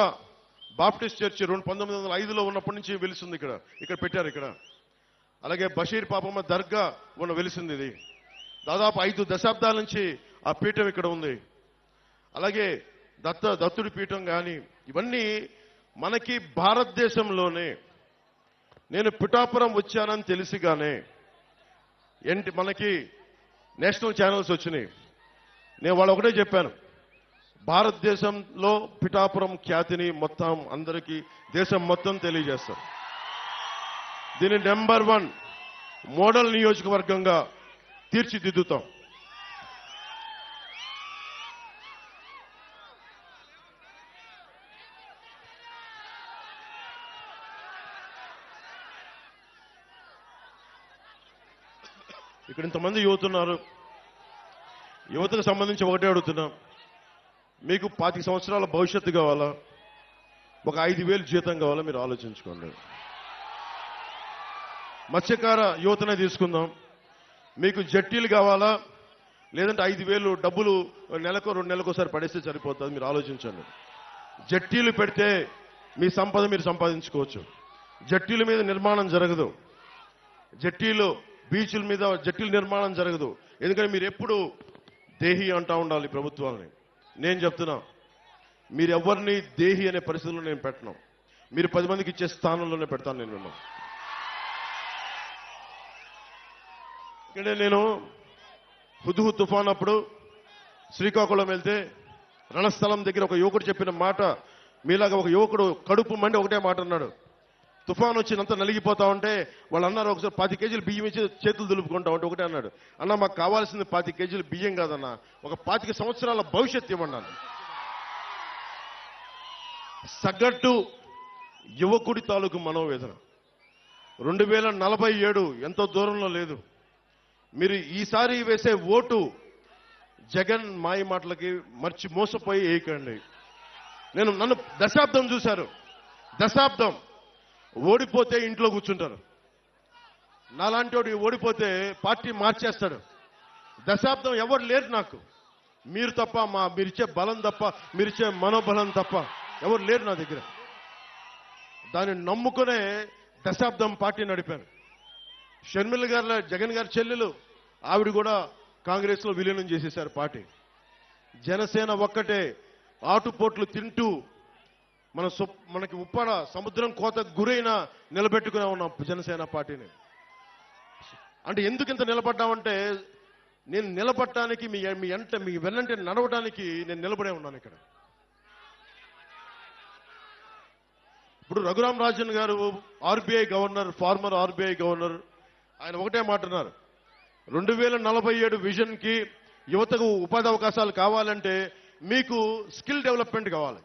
బాప్టిస్ట్ చర్చి 1905లో ఉన్నప్పటి నుంచి వెలిసింది. ఇక్కడ పెట్టారు. ఇక్కడ అలాగే బషీర్ పాపమ్మ దర్గా వెలిసింది. ఇది దాదాపు 5 దశాబ్దాల నుంచి ఆ పీఠం ఇక్కడ ఉంది. అలాగే దత్తుడి పీఠం కానీ, ఇవన్నీ మనకి భారతదేశంలోనే. నేను పిఠాపురం వచ్చానని తెలిసిగానే మనకి నేషనల్ ఛానల్స్ వచ్చినాయి. నేను వాళ్ళు ఒకటే చెప్పాను, భారతదేశంలో పిఠాపురం ఖ్యాతిని మొత్తం అందరికీ, దేశం మొత్తం తెలియజేస్తాం. దీన్ని నెంబర్ 1 మోడల్ నియోజకవర్గంగా తీర్చిదిద్దుతాం. ఇక్కడ ఇంతమంది యువత ఉన్నారు. యువతకు సంబంధించి ఒకటే అడుగుతున్నాం, మీకు 25 సంవత్సరాల భవిష్యత్తు కావాలా, ఒక 5,000 జీతం కావాలా, మీరు ఆలోచించుకోండి. మత్స్యకార యువతనే తీసుకుందాం. మీకు జట్టీలు కావాలా, లేదంటే 5,000 డబ్బులు నెలకు 2 నెలలకోసారి పడేస్తే సరిపోతుంది, మీరు ఆలోచించండి. జట్టీలు పెడితే మీ సంపద మీరు సంపాదించుకోవచ్చు. జట్టీల మీద నిర్మాణం జరగదు, జట్టీలు బీచ్ల మీద జట్టీల నిర్మాణం జరగదు. ఎందుకంటే మీరు ఎప్పుడు దేహి అంటా ఉండాలి ప్రభుత్వాలని. నేను చెప్తున్నా, మీరు ఎవరిని దేహి అనే పరిస్థితుల్లో నేను పెట్టను. మీరు 10 మందికి ఇచ్చే స్థానంలోనే పెడతాను నేను. నేను హుద్హుద్ తుఫాన్ అప్పుడు శ్రీకాకుళం వెళ్తే రణస్థలం దగ్గర ఒక యువకుడు చెప్పిన మాట, మీలాగా ఒక యువకుడు కడుపు మండి ఒకటే మాట అన్నాడు. తుఫాన్ వచ్చినంత నలిగిపోతా ఉంటే వాళ్ళు అన్నారు, ఒకసారి 10 కేజీలు బియ్యం ఇచ్చి చేతులు దులుపుకుంటా ఉంటే ఒకటే అన్నాడు, అన్న మాకు కావాల్సింది 10 కేజీలు బియ్యం కాదన్న, ఒక 25 సంవత్సరాల భవిష్యత్తు ఇవ్వన్నాను. సగటు యువకుడి తాలూకు మనోవేదన 2047 ఎంతో దూరంలో లేదు. మీరు ఈసారి వేసే ఓటు జగన్ మాయ మాటలకి మోసపోయి వేయకండి. నన్ను దశాబ్దం చూశారు, దశాబ్దం. ఓడిపోతే ఇంట్లో కూర్చుంటారు. నాలాంటి వాడు ఓడిపోతే పార్టీ మార్చేస్తాడు. దశాబ్దం ఎవరు లేరు నాకు, మీరు తప్ప, మీరిచ్చే బలం తప్ప, మీరిచ్చే మనోబలం తప్ప ఎవరు లేరు నా దగ్గర. దాన్ని నమ్ముకునే దశాబ్దం పార్టీ నడిపాను. షర్మిల గారు, జగన్ గారి చెల్లెలు, ఆవిడ కూడా కాంగ్రెస్ లో విలీనం చేసేశారు పార్టీ. జనసేన ఒక్కటే ఆటుపోట్లు తింటూ మనకి ఉప్పాడ సముద్రం కోత గురైన నిలబెట్టుకునే ఉన్నాం జనసేన పార్టీని. అంటే ఎందుకు ఇంత నిలబడ్డామంటే, నేను నిలబడటానికి మీ వెన్నంటే నడవడానికి నేను నిలబడే ఉన్నాను ఇక్కడ. ఇప్పుడు రఘురాం రాజన్ గారు RBI governor, farmer RBI governor, ఆయన ఒకటే మాట అన్నారు, 2047 విజన్ కి యువతకు ఉపాధి అవకాశాలు కావాలంటే మీకు స్కిల్ డెవలప్మెంట్ కావాలి.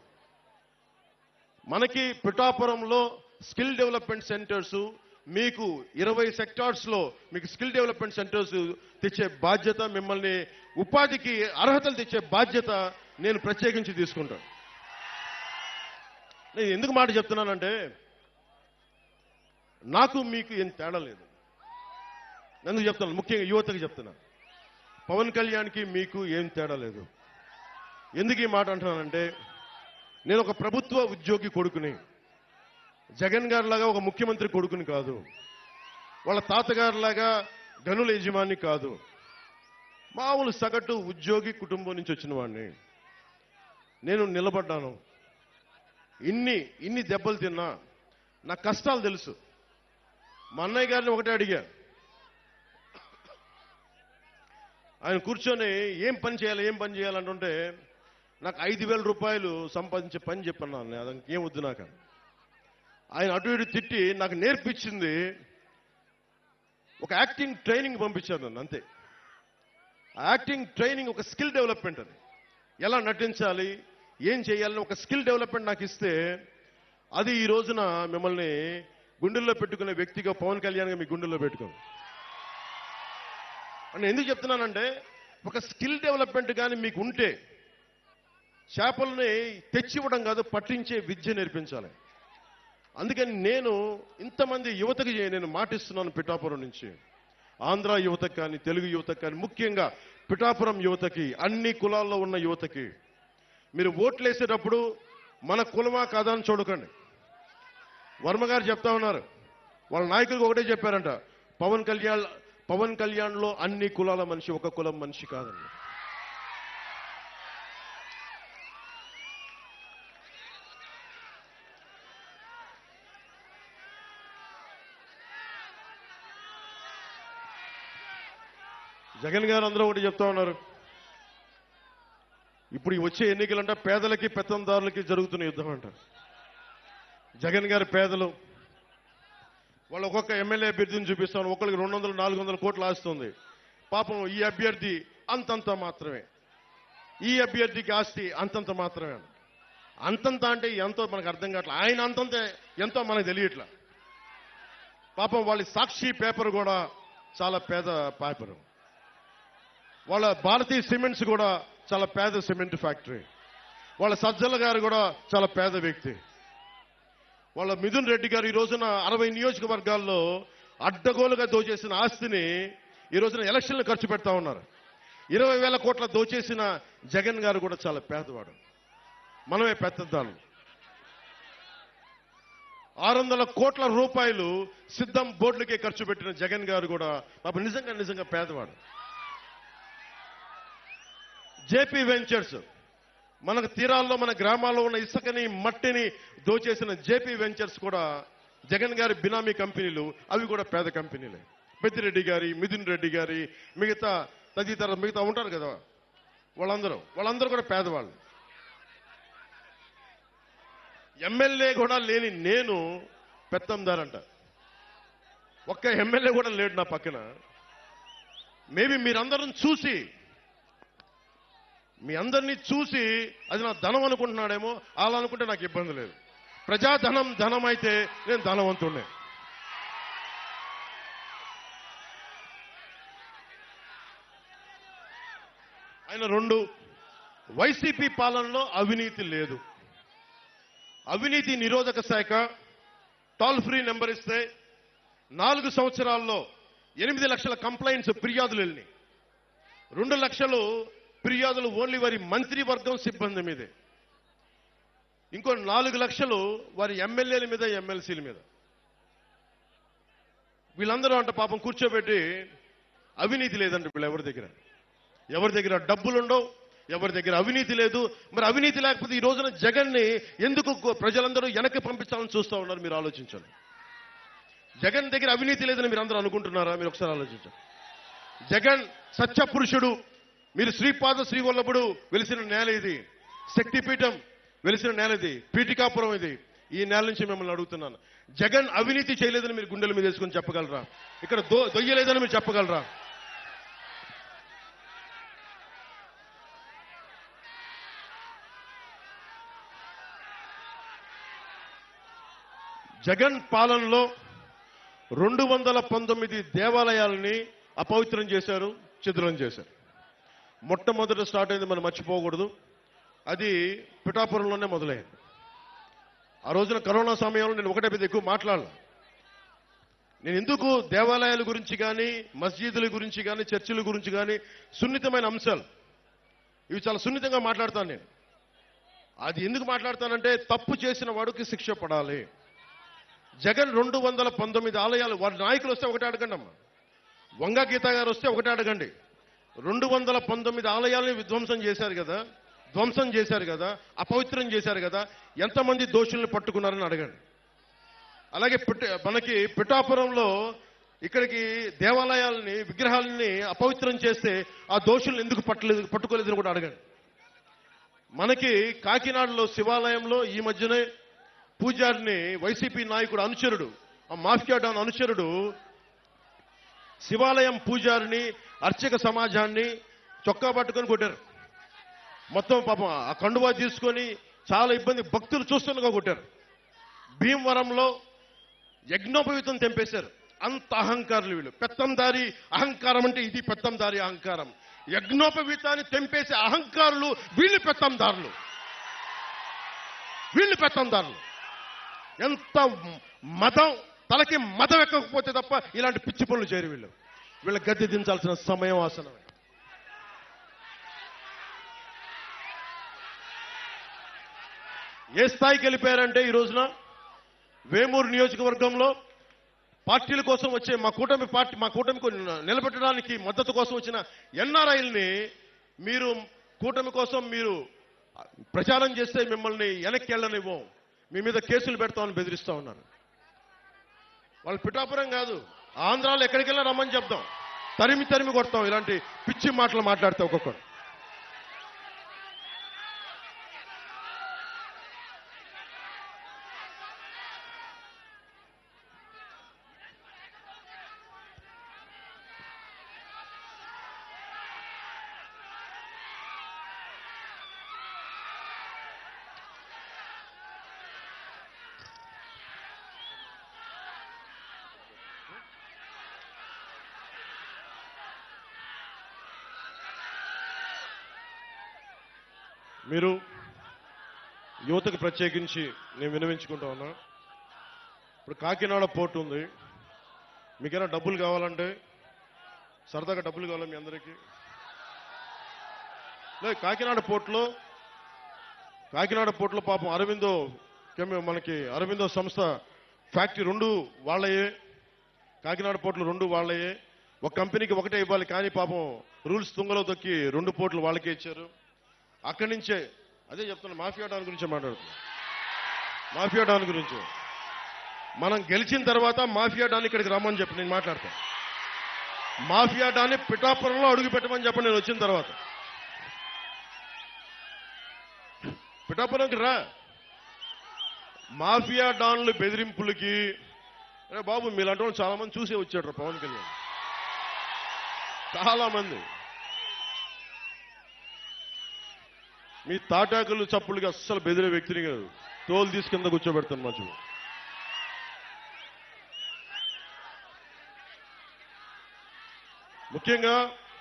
మనకి పిఠాపురంలో స్కిల్ డెవలప్మెంట్ సెంటర్స్, మీకు 20 సెక్టార్స్ లో మీకు స్కిల్ డెవలప్మెంట్ సెంటర్స్ తెచ్చే బాధ్యత, మిమ్మల్ని ఉపాధికి అర్హతలు తెచ్చే బాధ్యత నేను ప్రత్యేకించి తీసుకుంటాను. నేను ఎందుకు మాట చెప్తున్నానంటే నాకు మీకు ఏం తేడా లేదు. ఎందుకు చెప్తున్నాను? ముఖ్యంగా యువతకు చెప్తున్నా. పవన్ కళ్యాణ్కి మీకు ఏం తేడా లేదు. ఎందుకు ఈ మాట అంటున్నానంటే నేను ఒక ప్రభుత్వ ఉద్యోగి కొడుకుని, జగన్ గారిలాగా ఒక ముఖ్యమంత్రి కొడుకుని కాదు, వాళ్ళ తాతగారిలాగా గనుల యజమాని కాదు, మామూలు సగటు ఉద్యోగి కుటుంబం నుంచి వచ్చిన వాడిని. నేను నిలబడ్డాను. ఇన్ని దెబ్బలు తిన్నా నా కష్టాలు తెలుసు. మా అన్నయ్య గారిని ఒకటే అడిగా, ఆయన కూర్చొని ఏం పని చేయాలంటుంటే నాకు 5,000 రూపాయలు సంపాదించే పని చెప్పన్నాను. అదానికి ఏం వద్దు నాకు. ఆయన అటు ఇటు తిట్టి నాకు నేర్పించింది ఒక యాక్టింగ్ ట్రైనింగ్ పంపించారు నన్ను, అంతే. ఆ యాక్టింగ్ ట్రైనింగ్ ఒక స్కిల్ డెవలప్మెంట్. అది ఎలా నటించాలి, ఏం చేయాలని ఒక స్కిల్ డెవలప్మెంట్ నాకు ఇస్తే, అది ఈ రోజున మిమ్మల్ని గుండెల్లో పెట్టుకునే వ్యక్తిగా పవన్ కళ్యాణ్గా మీ గుండెల్లో పెట్టుకోండి. నేను ఎందుకు చెప్తున్నానంటే ఒక స్కిల్ డెవలప్మెంట్ కానీ మీకు ఉంటే చేపలని తెచ్చివ్వడం కాదు, పట్టించే విద్య నేర్పించాలి. అందుకని నేను ఇంతమంది యువతకి నేను మాటిస్తున్నాను. పిఠాపురం నుంచి ఆంధ్ర యువతకు కానీ, తెలుగు యువతకు కానీ, ముఖ్యంగా పిఠాపురం యువతకి, అన్ని కులాల్లో ఉన్న యువతకి, మీరు ఓట్లేసేటప్పుడు మన కులమా కాదా అని చూడకండి. వర్మ గారు చెప్తా ఉన్నారు, వాళ్ళ నాయకులకు ఒకటే చెప్పారంట, పవన్ కళ్యాణ్లో అన్ని కులాల మనిషి, ఒక కులం మనిషి కాదండి. జగన్ గారు అందరూ ఒకటి చెప్తా ఉన్నారు, ఇప్పుడు వచ్చే ఎన్నికలంట పేదలకి పెత్తందారులకి జరుగుతున్న యుద్ధం అంట. జగన్ గారి పేదలు వాళ్ళు ఒక్కొక్క ఎమ్మెల్యే అభ్యర్థిని చూపిస్తాను, ఒకరికి 200-400 కోట్లు ఆస్తుంది. పాపం ఈ అభ్యర్థి అంతంత మాత్రమే, ఈ అభ్యర్థికి ఆస్తి అంతంత మాత్రమే. అంతంత అంటే ఎంతో మనకు అర్థం కావట్లేదు. ఆయన అంతంత ఎంతో మనకు తెలియట్లా. పాపం వాళ్ళ సాక్షి పేపర్ కూడా చాలా పేద పేపరు. వాళ్ళ భారతీయ సిమెంట్స్ కూడా చాలా పేద సిమెంట్ ఫ్యాక్టరీ. వాళ్ళ సజ్జల గారు కూడా చాలా పేద వ్యక్తి. వాళ్ళ మిథున్ రెడ్డి గారు ఈ రోజున 60 నియోజకవర్గాల్లో అడ్డగోలుగా దోచేసిన ఆస్తిని ఈ రోజున ఎలక్షన్లు ఖర్చు పెడతా ఉన్నారు. 20,000 కోట్ల దోచేసిన జగన్ గారు కూడా చాలా పేదవాడు. మనమే పెద్దదాలు. 600 కోట్ల రూపాయలు సిద్ధం బోర్డులకే ఖర్చు పెట్టిన జగన్ గారు కూడా పాపం నిజంగా పేదవాడు. జేపీ వెంచర్స్, మనకు తీరాల్లో మన గ్రామాల్లో ఉన్న ఇసుకని మట్టిని దోచేసిన జేపీ వెంచర్స్ కూడా జగన్ గారి బినామీ కంపెనీలు, అవి కూడా పేద కంపెనీలే. పెద్దిరెడ్డి గారి, మిథున్ రెడ్డి గారి, మిగతా ఉంటారు కదా, వాళ్ళందరూ కూడా పేదవాళ్ళు. ఎమ్మెల్యే కూడా లేని నేను పెత్తందారంట. ఒక్క ఎమ్మెల్యే కూడా లేడు నా పక్కన. మేబీ మీరందరం చూసి, మీ అందరినీ చూసి అది నా ధనం అనుకుంటున్నాడేమో. అలా అనుకుంటే నాకు ఇబ్బంది లేదు. ప్రజాధనం ధనం అయితే నేను ధనవంతుడినే. ఆయన 2, వైసీపీ పాలనలో అవినీతి లేదు. అవినీతి నిరోధక శాఖ టోల్ ఫ్రీ నెంబర్ ఇస్తే 4 సంవత్సరాల్లో 8 లక్షల కంప్లైంట్స్, ఫిర్యాదులు వెళ్ళినాయి. 2 లక్షలు ఫిర్యాదులు ఓన్లీ వారి మంత్రివర్గం సిబ్బంది మీదే. ఇంకో 4 లక్షలు వారి ఎమ్మెల్యేల మీద, ఎమ్మెల్సీల మీద. వీళ్ళందరూ అంట పాపం కూర్చోబెట్టి అవినీతి లేదంటే వీళ్ళు ఎవరి దగ్గర డబ్బులుండవు, ఎవరి దగ్గర అవినీతి లేదు. మరి అవినీతి లేకపోతే ఈ రోజున జగన్ని ఎందుకు ప్రజలందరూ వెనక్కి పంపించాలని చూస్తూ ఉన్నారు? మీరు ఆలోచించండి. జగన్ దగ్గర అవినీతి లేదని మీరు అందరూ అనుకుంటున్నారా? మీరు ఒకసారి ఆలోచించండి. జగన్ సత్యపురుషుడు. మీరు శ్రీపాద శ్రీవల్లభుడు వెలిసిన నేల ఇది, శక్తిపీఠం వెలిసిన నేల ఇది, పీఠికాపురం ఇది. ఈ నేల నుంచి మిమ్మల్ని అడుగుతున్నాను, జగన్ అవినీతి చేయలేదని మీరు గుండెల మీద వేసుకొని చెప్పగలరా? ఇక్కడ దొయ్యలేదని మీరు చెప్పగలరా? జగన్ పాలనలో 219 దేవాలయాలని అపవిత్రం చేశారు, ఛిద్రం చేశారు. మొట్టమొదట స్టార్ట్ అయింది మనం మర్చిపోకూడదు. అది పిఠాపురంలోనే మొదలైంది. ఆ రోజున కరోనా సమయంలో నేను ఒకటే పెద్ద ఎక్కువ మాట్లాడాలి. నేను ఎందుకు దేవాలయాల గురించి కానీ, మస్జిదుల గురించి కానీ, చర్చిల గురించి కానీ, సున్నితమైన అంశాలు ఇవి చాలా సున్నితంగా మాట్లాడతాను నేను. అది ఎందుకు మాట్లాడతానంటే, తప్పు చేసిన వాడికి శిక్ష పడాలి. జగన్ 219 ఆలయాలు, వారి నాయకులు వస్తే ఒకటే అడగండి అమ్మా. వంగా గీత గారు వస్తే ఒకటే అడగండి. 219 ఆలయాల్ని ధ్వంసం చేశారు కదా, అపవిత్రం చేశారు కదా, ఎంతమంది దోషుల్ని పట్టుకున్నారని అడగండి. అలాగే మనకి పిఠాపురంలో ఇక్కడికి దేవాలయాలని, విగ్రహాలని అపవిత్రం చేస్తే ఆ దోషుల్ని ఎందుకు పట్టుకోలేదని కూడా అడగండి. మనకి కాకినాడలో శివాలయంలో ఈ మధ్యనే పూజారిని వైసీపీ నాయకుడు అనుచరుడు, ఆ మాఫియా డాన్ అనుచరుడు శివాలయం పూజారిని, అర్చక సమాజాన్ని చొక్కా పట్టుకొని కొట్టారు. మొత్తం పాపం ఆ కండువా తీసుకొని చాలా ఇబ్బంది, భక్తులు చూస్తుండగా కొట్టారు. భీమవరంలో యజ్ఞోపవీతం తెంపేశారు. అంత అహంకారులు వీళ్ళు. పెత్తందారి అహంకారం అంటే ఇది పెత్తందారి అహంకారం. యజ్ఞోపవీతాన్ని తెంపేసే అహంకారులు వీళ్ళు పెత్తందారులు. ఎంత మతం, తలకి మతం ఎక్కకపోతే తప్ప ఇలాంటి పిచ్చి పనులు చేయరు వీళ్ళు. వీళ్ళ గద్దె దించాల్సిన సమయం ఆసనమే. ఏ స్థాయికి వెళ్ళిపోయారంటే ఈ రోజున వేమూరు నియోజకవర్గంలో పార్టీల కోసం వచ్చే మా కూటమికి నిలబెట్టడానికి మద్దతు కోసం వచ్చిన ఎన్ఆర్ఐల్ని మీరు కూటమి కోసం మీరు ప్రచారం చేస్తే మిమ్మల్ని వెనక్కి వెళ్ళనివ్వం, మీ మీద కేసులు పెడతామని బెదిరిస్తా ఉన్నారు. వాళ్ళు పిఠాపురం కాదు, ఆంధ్రాలో ఎక్కడికి వెళ్ళా రమ్మని చెప్తాం, తరిమి కొడతాం ఇలాంటి పిచ్చి మాటలు మాట్లాడితే ఒక్కొక్కరు. మీరు యువతకు ప్రత్యేకించి నేను వినవించుకుంటా ఉన్నా. ఇప్పుడు కాకినాడ పోర్టు ఉంది, మీకైనా డబ్బులు కావాలంటే, సరదాగా డబ్బులు కావాలి మీ అందరికీ. లేదు, కాకినాడ పోర్టులో పాపం మనకి అరవిందో సంస్థ ఫ్యాక్టరీ 2 వాళ్ళయే, కాకినాడ పోర్టులు 2 వాళ్ళయే. ఒక కంపెనీకి ఒకటే ఇవ్వాలి, కానీ పాపం రూల్స్ తుంగలో తొక్కి 2 పోర్టులు వాళ్ళకే ఇచ్చారు. అక్కడి నుంచే అదే చెప్తున్నా, మాఫియా డాన్ గురించే మాట్లాడుతున్నా. మాఫియా డాన్ గురించి మనం గెలిచిన తర్వాత మాఫియా డాన్ ఇక్కడికి రమ్మని చెప్పి నేను మాట్లాడతాను. మాఫియా డాన్ని పిఠాపురంలో అడుగు పెట్టమని చెప్పండి నేను వచ్చిన తర్వాత. పిఠాపురంకి రా. మాఫియా డాన్లు బెదిరింపులకి అరే బాబు మీలాంటి వాళ్ళు చాలా మంది చూసే వచ్చాడు పవన్ కళ్యాణ్, చాలా మంది. మీ తాటాకులు చప్పులకి అస్సలు బెదిరే వ్యక్తిని కాదు, తోలు తీసి కింద కూర్చోబెడతాను మంచి. ముఖ్యంగా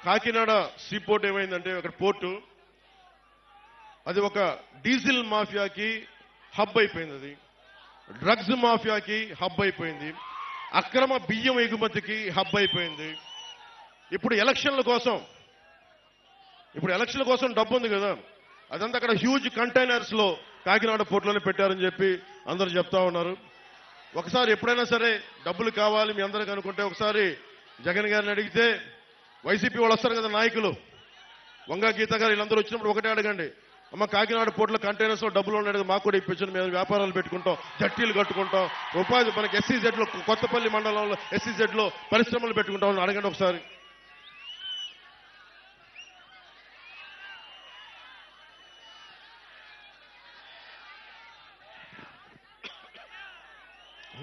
కాకినాడ సీ పోర్ట్ ఏమైందంటే, అక్కడ పోర్టు అది ఒక డీజిల్ మాఫియాకి హబ్ అయిపోయింది, అది డ్రగ్స్ మాఫియాకి హబ్ అయిపోయింది, అక్రమ బియ్యం ఎగుమతికి హబ్ అయిపోయింది. ఇప్పుడు ఎలక్షన్ల కోసం డబ్బు ఉంది కదా, అదంతా అక్కడ హ్యూజ్ కంటైనర్స్ లో కాకినాడ పోర్టులోనే పెట్టారని చెప్పి అందరూ చెప్తా ఉన్నారు. ఒకసారి ఎప్పుడైనా సరే డబ్బులు కావాలి మీ అందరికి అనుకుంటే, ఒకసారి జగన్ గారిని అడిగితే, వైసీపీ వాళ్ళు వస్తారు కదా నాయకులు, వంగా గీత గారు వీళ్ళందరూ వచ్చినప్పుడు ఒకటే అడగండి, అమ్మ కాకినాడ పోర్టులో కంటైనర్స్ లో డబ్బులు ఉన్నాయి మాకు కూడా ఇప్పించండి, మేము వ్యాపారాలు పెట్టుకుంటాం, జట్టీలు కట్టుకుంటాం, ఉపాధి మనకి SEZ లో, కొత్తపల్లి మండలంలో SEZ లో పరిశ్రమలు పెట్టుకుంటాం అడగండి ఒకసారి.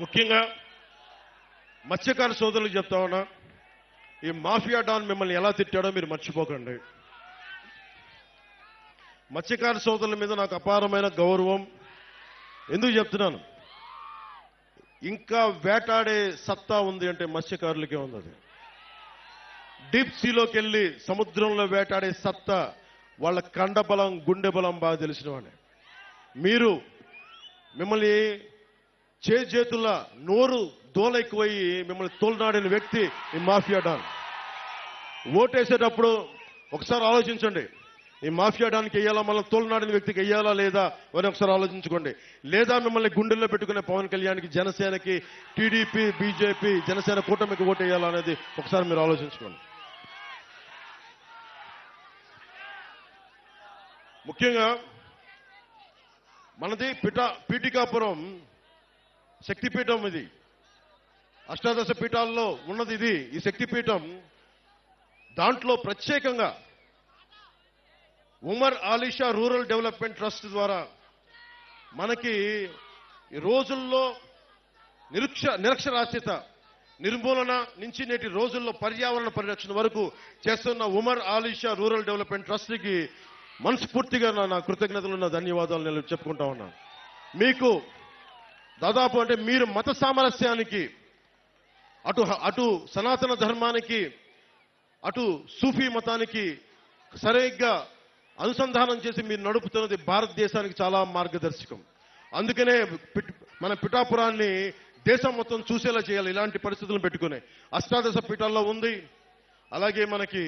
ముఖ్యంగా మత్స్యకార సోదరులకు చెప్తా ఉన్నా, ఈ మాఫియా డాన్ మిమ్మల్ని ఎలా తిట్టాడో మీరు మర్చిపోకండి. మత్స్యకార సోదరుల మీద నాకు అపారమైన గౌరవం. ఎందుకు చెప్తున్నాను, ఇంకా వేటాడే సత్తా ఉంది అంటే మత్స్యకారులకే ఉంది. అది డీప్ సీలోకి వెళ్ళి సముద్రంలో వేటాడే సత్తా వాళ్ళ కండబలం గుండె బలం బాగా తెలిసిన వాడిని. మీరు మిమ్మల్ని చేతుల నోరు దోలెక్కువయ్యి మిమ్మల్ని తోలనాడిన వ్యక్తి ఈ మాఫియా డాన్. ఓటేసేటప్పుడు ఒకసారి ఆలోచించండి, ఈ మాఫియా డాన్కి వెయ్యాలా, మళ్ళీ తోలనాడిన వ్యక్తికి వెయ్యాలా లేదా అని ఒకసారి ఆలోచించుకోండి. లేదా మిమ్మల్ని గుండెల్లో పెట్టుకునే పవన్ కళ్యాణ్కి, జనసేనకి, టీడీపీ, బీజేపీ, జనసేన కూటమికి ఓటు వేయాలా అనేది ఒకసారి మీరు ఆలోచించుకోండి. ముఖ్యంగా మనది పీఠికాపురం శక్తిపీఠం. ఇది అష్టాదశ పీఠాల్లో ఉన్నది ఇది. ఈ శక్తిపీఠం దాంట్లో ప్రత్యేకంగా Umar Alisha rural development trust ద్వారా మనకి ఈ రోజుల్లో నిరక్షరాస్యత నిర్మూలన నుంచి నేటి రోజుల్లో పర్యావరణ పరిరక్షణ వరకు చేస్తున్న ఉమర్ ఆలీషా రూరల్ డెవలప్మెంట్ ట్రస్ట్కి మనస్ఫూర్తిగా నా కృతజ్ఞతలు, నా ధన్యవాదాలు నేను చెప్పుకుంటా ఉన్నాను. మీకు దాదాపు అంటే మీరు మత సామరస్యానికి, అటు సనాతన ధర్మానికి, అటు సూఫీ మతానికి సరిగ్గా అనుసంధానం చేసి మీరు నడుపుతున్నది భారతదేశానికి చాలా మార్గదర్శకం. అందుకనే మన పిఠాపురాన్ని దేశం మొత్తం చూసేలా చేయాలి. ఇలాంటి పరిస్థితులను పెట్టుకునే అష్టాదశ పీఠాల్లో ఉంది. అలాగే మనకి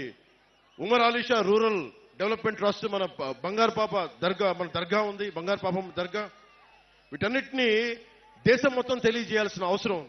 Umar Alisha rural development trust, మన బంగారు పాప దర్గా, మన దర్గా ఉంది, బంగారు పాపం దర్గా. వీటన్నిటినీ దేశం మొత్తం తెలియజేయాల్సిన అవసరం.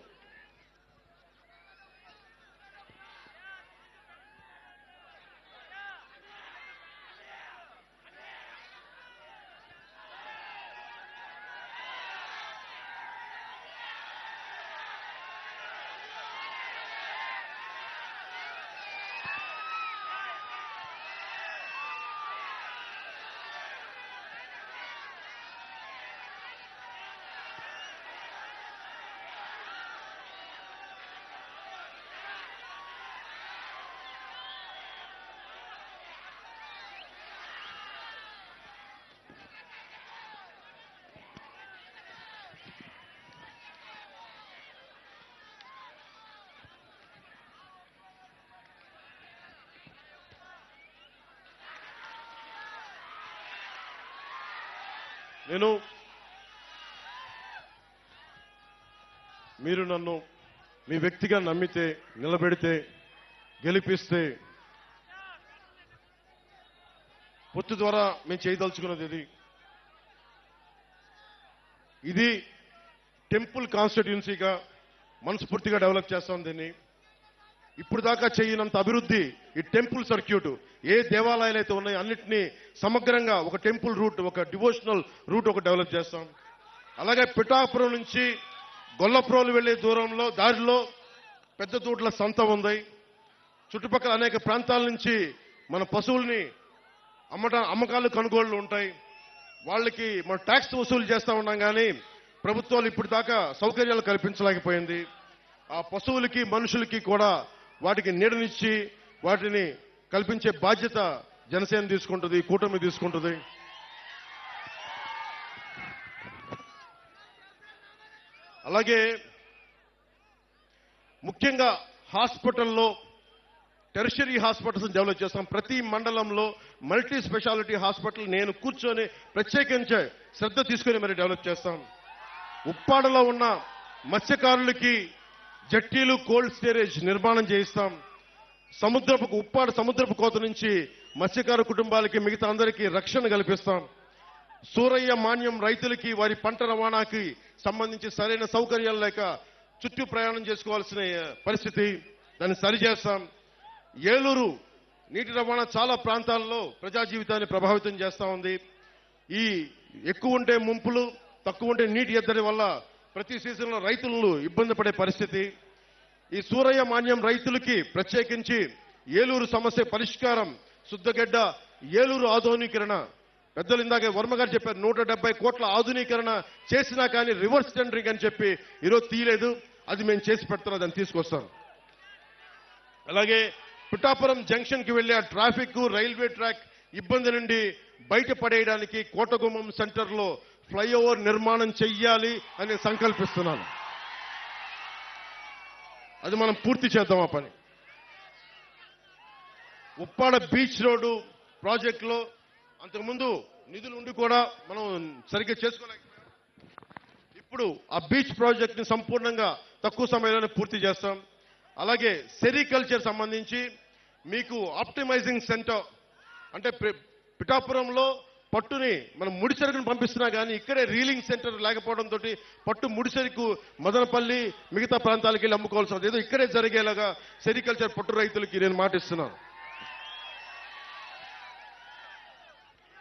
మీరు నన్ను మీ వ్యక్తిగా నమ్మితే, నిలబెడితే, గెలిపిస్తే పొత్తు ద్వారా మేము చేయదలుచుకున్నది ఇది టెంపుల్ కాన్స్టిట్యున్సీగా మనస్ఫూర్తిగా డెవలప్ చేస్తాం. దీన్ని ఇప్పుడు దాకా చేయనంత అభివృద్ధి ఈ టెంపుల్ సర్క్యూట్, ఏ దేవాలయాలు అయితే ఉన్నాయో అన్నింటినీ సమగ్రంగా ఒక టెంపుల్ రూట్, ఒక డివోషనల్ రూట్ ఒక డెవలప్ చేస్తాం. అలాగే పిఠాపురం నుంచి గొల్లప్రోలు వెళ్లే దారిలో పెద్ద తోట్ల సంత ఉంది. చుట్టుపక్కల అనేక ప్రాంతాల నుంచి మన పశువుల్ని అమ్మకాలు కొనుగోళ్లు ఉంటాయి. వాళ్ళకి మనం ట్యాక్స్ వసూలు చేస్తా ఉన్నాం, కానీ ప్రభుత్వాలు ఇప్పుడు దాకా సౌకర్యాలు కల్పించలేకపోయింది. ఆ పశువులకి, మనుషులకి కూడా వాటికి నీడనిచ్చి వాటిని కల్పించే బాధ్యత జనసేన తీసుకుంటుంది, కూటమి తీసుకుంటుంది. అలాగే ముఖ్యంగా హాస్పిటల్లో టెరిషరీ హాస్పిటల్స్ డెవలప్ చేస్తాం. ప్రతి మండలంలో మల్టీ స్పెషాలిటీ హాస్పిటల్ నేను కూర్చొని ప్రత్యేకించే శ్రద్ధ తీసుకుని మరి డెవలప్ చేస్తాం. ఉప్పాడలో ఉన్న మత్స్యకారులకి జట్టీలు, కోల్డ్ స్టోరేజ్ నిర్మాణం చేయిస్తాం. ఉప్పాడ సముద్రపు కోత నుంచి మత్స్యకారు కుటుంబాలకి, మిగతా అందరికీ రక్షణ కల్పిస్తాం. సూరయ్య మాన్యం రైతులకి వారి పంట రవాణాకి సంబంధించి సరైన సౌకర్యాలు లేక చుట్టూ ప్రయాణం చేసుకోవాల్సిన పరిస్థితి, దాన్ని సరిచేస్తాం. ఏలూరు నీటి రవాణా చాలా ప్రాంతాల్లో ప్రజా జీవితాన్ని ప్రభావితం చేస్తా ఉంది. ఈ ఎక్కువ ఉంటే ముంపులు, తక్కువ ఉంటే నీటి ఎద్దడి వల్ల ప్రతి సీజన్లో రైతులను ఇబ్బంది పడే పరిస్థితి. ఈ సూరయ్య మాన్యం రైతులకి ప్రత్యేకించి ఏలూరు సమస్య పరిష్కారం, శుద్ధగడ్డ ఏలూరు ఆధునీకరణ, పెద్దలు ఇందాక వర్మ గారు చెప్పారు 170 కోట్ల ఆధునీకరణ చేసినా కానీ రివర్స్ టెండరింగ్ అని చెప్పి ఈరోజు తీయలేదు. అది మేము చేసి పెడుతున్నాం, దాన్ని తీసుకొస్తాం. అలాగే పిఠాపురం జంక్షన్ కి వెళ్లే ట్రాఫిక్, రైల్వే ట్రాక్ ఇబ్బంది నుండి బయటపడేయడానికి కోటగుమ్మం సెంటర్ లో ఫ్లైఓవర్ నిర్మాణం చెయ్యాలి అని సంకల్పిస్తున్నాను. అది మనం పూర్తి చేద్దాం ఆ పని. ఉప్పాడ బీచ్ రోడ్డు ప్రాజెక్టులో అంతకుముందు నిధులు ఉండి కూడా మనం సరిగ్గా చేసుకోలేకపోయాం. ఇప్పుడు ఆ బీచ్ ప్రాజెక్ట్ ని సంపూర్ణంగా తక్కువ సమయంలోనే పూర్తి చేస్తాం. అలాగే సెరికల్చర్ సంబంధించి మీకు ఆప్టిమైజింగ్ సెంటర్ అంటే పిఠాపురంలో పట్టుని మనం ముడిసరుకుని పంపిస్తున్నా కానీ ఇక్కడే రీలింగ్ సెంటర్ లేకపోవడంతో పట్టు ముడిసరుకు మదనపల్లి మిగతా ప్రాంతాలకు వెళ్ళి అమ్ముకోవాల్సి ఉంది. ఏదో ఇక్కడే జరిగేలాగా సెరికల్చర్ పట్టు రైతులకి నేను మాటిస్తున్నాను.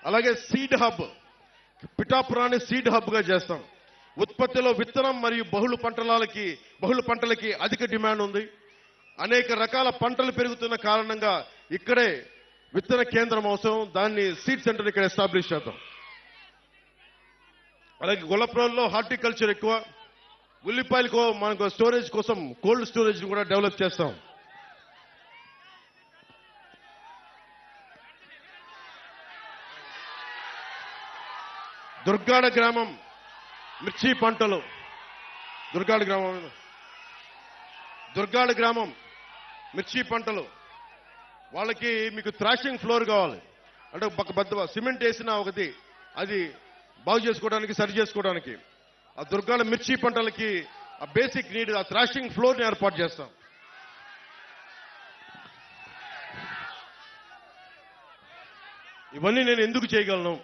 అలాగే సీడ్ హబ్, పిఠాపురాన్ని సీడ్ హబ్ గా చేస్తాం. ఉత్పత్తిలో విత్తనం మరియు బహుళ పంటలకి అధిక డిమాండ్ ఉంది. అనేక రకాల పంటలు పెరుగుతున్న కారణంగా ఇక్కడే విత్తన కేంద్రం అవసరం. దాన్ని సీడ్ సెంటర్ ఇక్కడ ఎస్టాబ్లిష్ చేద్దాం. అలాగే గొల్లపురంలో హార్టికల్చర్ ఎక్కువ. ఉల్లిపాయలకు మనకు స్టోరేజ్ కోసం కోల్డ్ స్టోరేజ్ కూడా డెవలప్ చేస్తాం. దుర్గాడ గ్రామం మిర్చి పంటలు, దుర్గాడ గ్రామం మిర్చి పంటలు. వాళ్ళకి మీకు థ్రాషింగ్ ఫ్లోర్ కావాలి అంటే ఒక పెద్ద సిమెంట్ వేసిన ఒకటి అది బాగు చేసుకోవడానికి సరి చేసుకోవడానికి ఆ దుర్గాడ మిర్చి పంటలకి ఆ బేసిక్ నీడ్ ఆ థ్రాషింగ్ ఫ్లోర్ ని ఏర్పాటు చేస్తాం. ఇవన్నీ నేను ఎందుకు చేయగలను?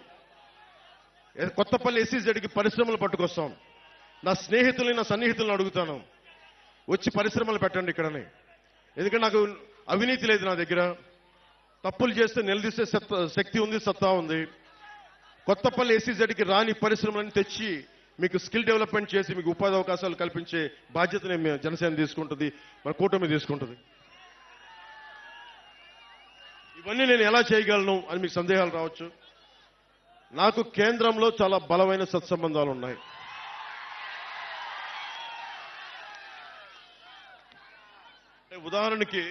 కొత్తపల్లి ఎస్సీజెడ్కి పరిశ్రమలు పట్టుకొస్తాం. నా స్నేహితుల్ని నా సన్నిహితులను అడుగుతాను, వచ్చి పరిశ్రమలు పెట్టండి ఇక్కడని. ఎందుకంటే నాకు అవినీతి లేదు, నా దగ్గర తప్పులు చేస్తే నిలదీసే శక్తి ఉంది, సత్తా ఉంది. కొత్తపల్లి ఎస్సీజెడ్కి రాని పరిశ్రమలను తెచ్చి మీకు స్కిల్ డెవలప్మెంట్ చేసి మీకు ఉపాధి అవకాశాలు కల్పించే బాధ్యతని జనసేన తీసుకుంటుంది, మన కూటమి తీసుకుంటుంది. ఇవన్నీ నేను ఎలా చేయగలను అని మీకు సందేహాలు రావచ్చు. నాకు కేంద్రంలో చాలా బలమైన సత్సంబంధాలు ఉన్నాయి. ఉదాహరణకి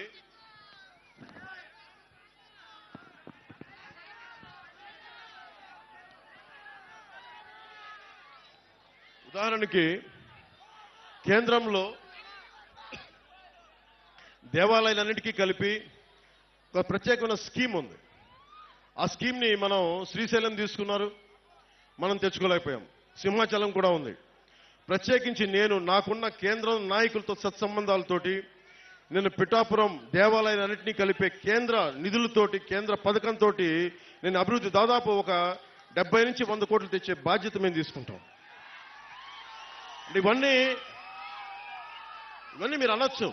కేంద్రంలో దేవాలయాలన్నిటికీ కలిపి ఒక ప్రత్యేకమైన స్కీమ్ ఉంది. ఆ స్కీమ్ ని మనం శ్రీశైలం తీసుకున్నారు, మనం తెచ్చుకోలేకపోయాం. సింహాచలం కూడా ఉంది. ప్రత్యేకించి నాకున్న కేంద్రం నాయకులతో సత్సంబంధాలతోటి నేను పిఠాపురం దేవాలయాలన్నింటినీ కలిపే కేంద్ర నిధులతోటి కేంద్ర పథకంతో నేను అభివృద్ధి దాదాపు ఒక 70 నుంచి 100 కోట్లు తెచ్చే బాధ్యత మేము తీసుకుంటాం. ఇవన్నీ మీరు అనొచ్చు,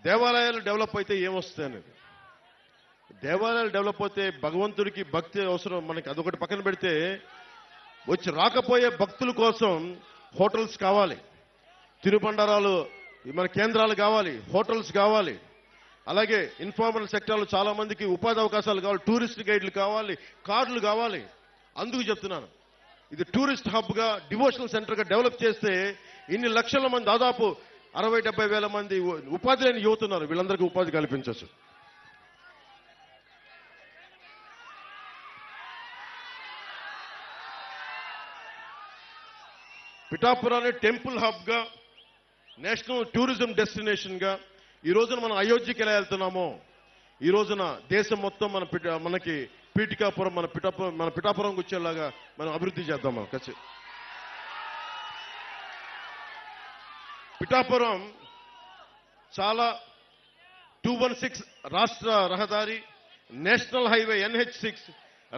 దేవాలయాలు డెవలప్ అయితే ఏమొస్తాయి అనేది. దేవాలయాలు డెవలప్ అయితే భగవంతుడికి భక్తి అవసరం. మనకి అదొకటి పక్కన పెడితే వచ్చి రాకపోయే భక్తుల కోసం హోటల్స్ కావాలి, తినుబండారాలు మన కేంద్రాలు కావాలి, హోటల్స్ కావాలి. అలాగే ఇన్ఫార్మల్ సెక్టర్లో చాలా మందికి ఉపాధి అవకాశాలు కావాలి, టూరిస్ట్ గైడ్లు కావాలి, కార్లు కావాలి. అందుకు చెప్తున్నాను, ఇది టూరిస్ట్ హబ్ గా డివోషనల్ సెంటర్ గా డెవలప్ చేస్తే ఇన్ని లక్షల మంది దాదాపు 60-70 వేల మంది ఉపాధి లేని యువతున్నారు, వీళ్ళందరికీ ఉపాధి కల్పించవచ్చు. పిఠాపురాన్ని టెంపుల్ హబ్ గా నేషనల్ టూరిజం డెస్టినేషన్ గా ఈ రోజున మనం అయోధ్యకి ఎలా వెళ్తున్నామో ఈ రోజున దేశం మొత్తం మనకి పీఠికాపురం మన పిఠాపురంకి వచ్చేలాగా మనం అభివృద్ధి చేద్దాం. మనం పిఠాపురం చాలా 216 రాష్ట్ర రహదారి, national highway NH6,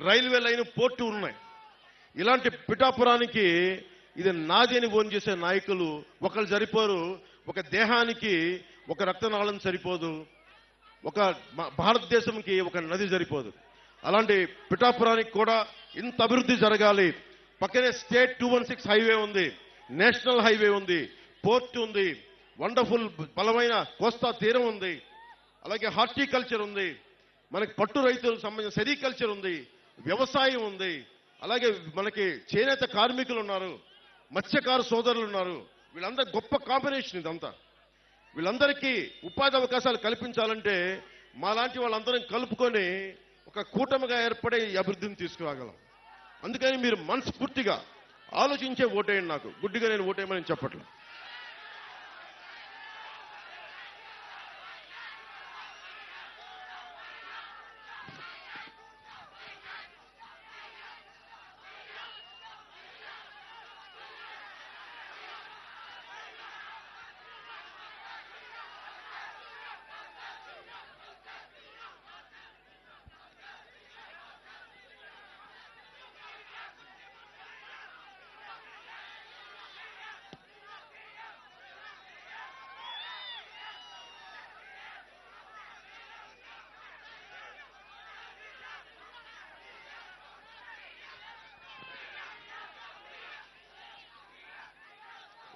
railway line, port ఉన్నాయి. ఇలాంటి పిఠాపురానికి ఇది నాది అని ఓన్ చేసే నాయకులు ఒకళ్ళు సరిపోరు. ఒక దేహానికి ఒక రక్తనాళం సరిపోదు, ఒక భారతదేశంకి ఒక నది సరిపోదు. అలాంటి పిఠాపురానికి కూడా ఇంత అభివృద్ధి జరగాలి. పక్కనే స్టేట్ 216 హైవే ఉంది, నేషనల్ హైవే ఉంది, పోర్ట్ ఉంది, వండర్ఫుల్ బలమైన కోస్తా తీరం ఉంది, అలాగే హార్టికల్చర్ ఉంది, మనకి పట్టు రైతులకు సంబంధించిన సెరికల్చర్ ఉంది, వ్యవసాయం ఉంది, అలాగే మనకి చేనేత కార్మికులు ఉన్నారు, మత్స్యకార సోదరులు ఉన్నారు. వీళ్ళందరూ గొప్ప కాంబినేషన్ ఇదంతా. వీళ్ళందరికీ ఉపాధి అవకాశాలు కల్పించాలంటే మాలాంటి వాళ్ళందరం కలుపుకొని ఒక కూటమిగా ఏర్పడే ఈ అభివృద్ధిని తీసుకురాగలం. అందుకని మీరు మనస్ఫూర్తిగా ఆలోచించే ఓటేయండి. నాకు గుడ్డిగా నేను ఓటేయమని చెప్పట్లేదు.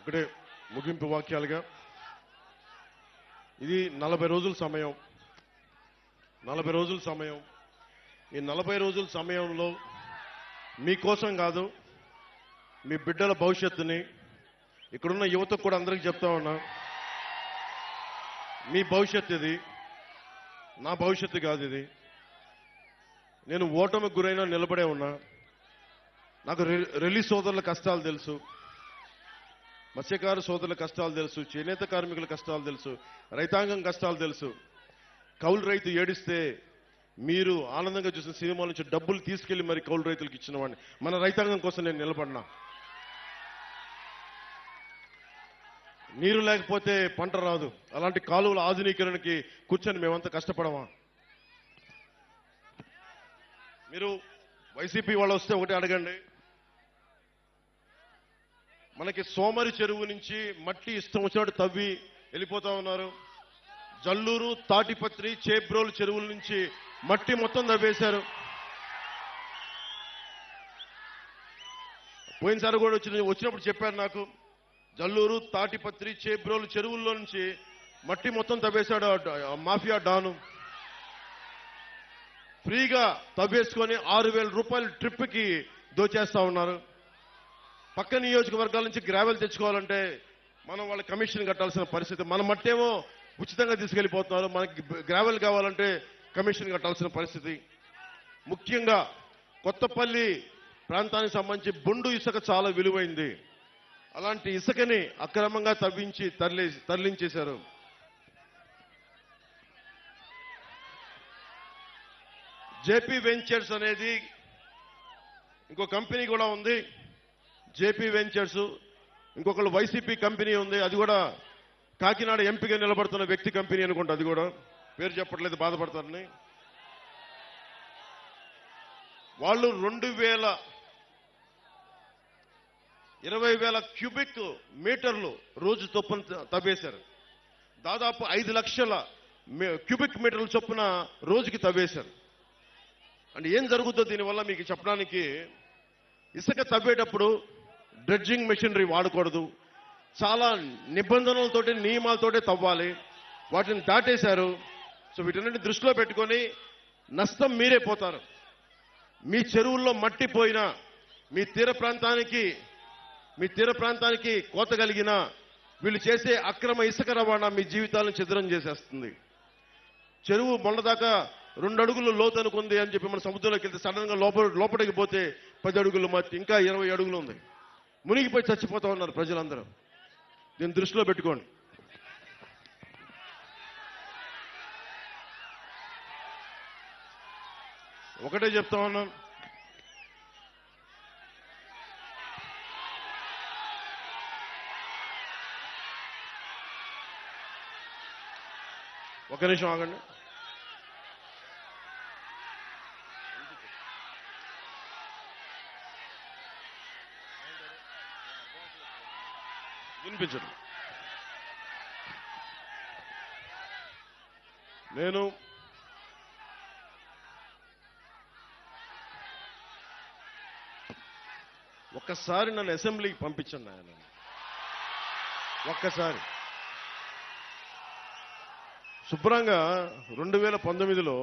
ఒకటే ముగింపు వాక్యాలుగా ఇది 40 రోజుల సమయం. 40 రోజుల సమయం. ఈ 40 రోజుల సమయంలో మీకోసం కాదు, మీ బిడ్డల భవిష్యత్తుని, ఇక్కడున్న యువతకు కూడా అందరికీ చెప్తా ఉన్నా, మీ భవిష్యత్తు ఇది, నా భవిష్యత్తు కాదు ఇది. నేను ఓటమికి గురైనా నిలబడే ఉన్నా. నాకు రిలీజ్ సోదరుల కష్టాలు తెలుసు, మత్స్యకారు సోదరుల కష్టాలు తెలుసు, చేనేత కార్మికుల కష్టాలు తెలుసు, రైతాంగం కష్టాలు తెలుసు. కౌలు రైతు ఏడిస్తే మీరు ఆనందంగా చూసిన సినిమాల నుంచి డబ్బులు తీసుకెళ్లి మరి కౌలు రైతులకు ఇచ్చిన వాడిని. మన రైతాంగం కోసం నేను నిలబడినా. నీరు లేకపోతే పంట రాదు. అలాంటి కాలువల ఆధునీకరణకి కూర్చొని మేమంతా కష్టపడమా? మీరు వైసీపీ వాళ్ళు వస్తే ఒకటి అడగండి, మనకి సోమరి చెరువు నుంచి మట్టి ఇష్టం వచ్చినట్టు తవ్వి వెళ్ళిపోతా ఉన్నారు. జల్లూరు, తాటిపత్రి, చేబ్రోలు చెరువుల నుంచి మట్టి మొత్తం తవ్వేశారు. పోయినసారి కూడా వచ్చినప్పుడు చెప్పారు నాకు, జల్లూరు, తాటిపత్రి, చేబ్రోలు చెరువుల్లో నుంచి మట్టి మొత్తం తవ్వేశాడు మాఫియా డాను. ఫ్రీగా తవ్వేసుకొని 6,000 రూపాయలు ట్రిప్కి దోచేస్తా ఉన్నారు. పక్క నియోజకవర్గాల నుంచి గ్రావెల్ తెచ్చుకోవాలంటే మనం వాళ్ళ కమిషన్ కట్టాల్సిన పరిస్థితి. మన మట్టేమో ఉచితంగా తీసుకెళ్లిపోతున్నారు, మనకి గ్రావెల్ కావాలంటే కమిషన్ కట్టాల్సిన పరిస్థితి. ముఖ్యంగా కొత్తపల్లి ప్రాంతానికి సంబంధించి బొండు ఇసుక చాలా విలువైంది. అలాంటి ఇసుకని అక్రమంగా తవ్వించి తరలించేశారు. జేపీ వెంచర్స్ అనేది ఇంకో కంపెనీ కూడా ఉంది. జేపీ వెంచర్స్, ఇంకొకళ్ళు వైసీపీ కంపెనీ ఉంది. అది కూడా కాకినాడ ఎంపీగా నిలబడుతున్న వ్యక్తి కంపెనీ అనుకుంటా. అది కూడా పేరు చెప్పట్లేదు, బాధపడతారని. వాళ్ళు 20,000 క్యూబిక్ మీటర్లు రోజు చొప్పున తవ్వేశారు. దాదాపు 5 లక్షల క్యూబిక్ మీటర్ల చొప్పున రోజుకి తవ్వేశారు. అంటే ఏం జరుగుతుందో దీనివల్ల మీకు చెప్పడానికి, ఇసుక తవ్వేటప్పుడు డ్రెడ్జింగ్ మెషినరీ వాడకూడదు, చాలా నిబంధనలతోటి నియమాలతోటి తవ్వాలి. వాటిని దాటేశారు. సో వీటన్నిటిని దృష్టిలో పెట్టుకొని నష్టం మీరే పోతారు. మీ చెరువుల్లో మట్టి పోయినా, మీ తీర ప్రాంతానికి కోత కలిగిన వీళ్ళు చేసే అక్రమ ఇసుక రవాణా మీ జీవితాలను ఛిద్రం చేసేస్తుంది. చెరువు మొన్నదాకా 2 అడుగులు లోతు అనుకుంది అని చెప్పి మన సముద్రంలోకి వెళ్తే సడన్ గా లోపలికి పోతే 10 అడుగులు మట్టి, ఇంకా 20 అడుగులు ఉంది. మునిగిపోయి చచ్చిపోతా ఉన్నారు ప్రజలందరూ. దీన్ని దృష్టిలో పెట్టుకోండి. ఒకటే చెప్తా ఉన్నాను, ఒక నిమిషం ఆగండి. వినిపించండి. నేను ఒక్కసారి నన్ను అసెంబ్లీకి పంపించండి ఆయన. ఒక్కసారి శుభ్రంగా 2019లో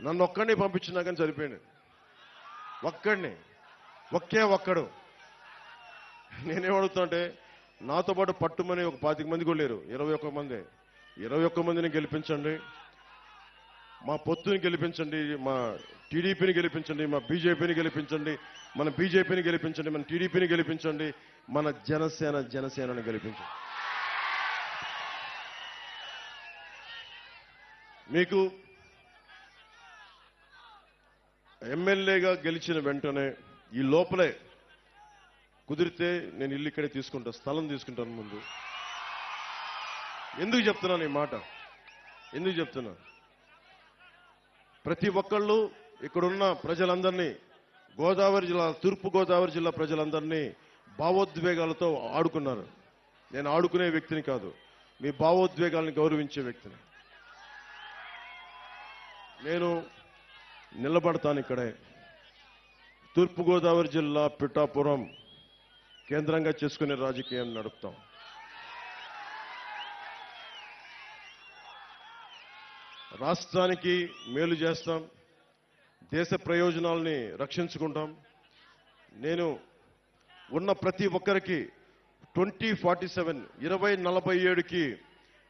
నన్ను ఒక్కడిని పంపించినా కానీ సరిపోయింది. ఒక్కడు. నేనేమడుగుతానంటే, నాతో పాటు పట్టుమని ఒక 25 మంది కూడా లేరు, 21 మంది. 21 మందిని గెలిపించండి, మా పొత్తుని గెలిపించండి, మా టీడీపీని గెలిపించండి, మా బీజేపీని గెలిపించండి, మన బీజేపీని గెలిపించండి, మన టీడీపీని గెలిపించండి, మన జనసేనని గెలిపించండి. మీకు ఎమ్మెల్యేగా గెలిచిన వెంటనే ఈ లోపలే కుదిరితే నేను ఇల్లు ఇక్కడే తీసుకుంటా, స్థలం తీసుకుంటాను ముందు. ఎందుకు చెప్తున్నాను ఈ మాట? ఎందుకు చెప్తున్నా? ప్రతి ఒక్కళ్ళు ఇక్కడున్న ప్రజలందరినీ, తూర్పు గోదావరి జిల్లా ప్రజలందరినీ భావోద్వేగాలతో ఆడుకున్నారు. నేను ఆడుకునే వ్యక్తిని కాదు, మీ భావోద్వేగాలను గౌరవించే వ్యక్తిని. నేను నిలబడతాను ఇక్కడే. తూర్పు గోదావరి జిల్లా పిఠాపురం కేంద్రంగా చేసుకునే రాజకీయాన్ని నడుపుతాం. రాష్ట్రానికి మేలు చేస్తాం, దేశ ప్రయోజనాల్ని రక్షించుకుంటాం. నేను ఉన్న ప్రతి ఒక్కరికి 2047 2047కి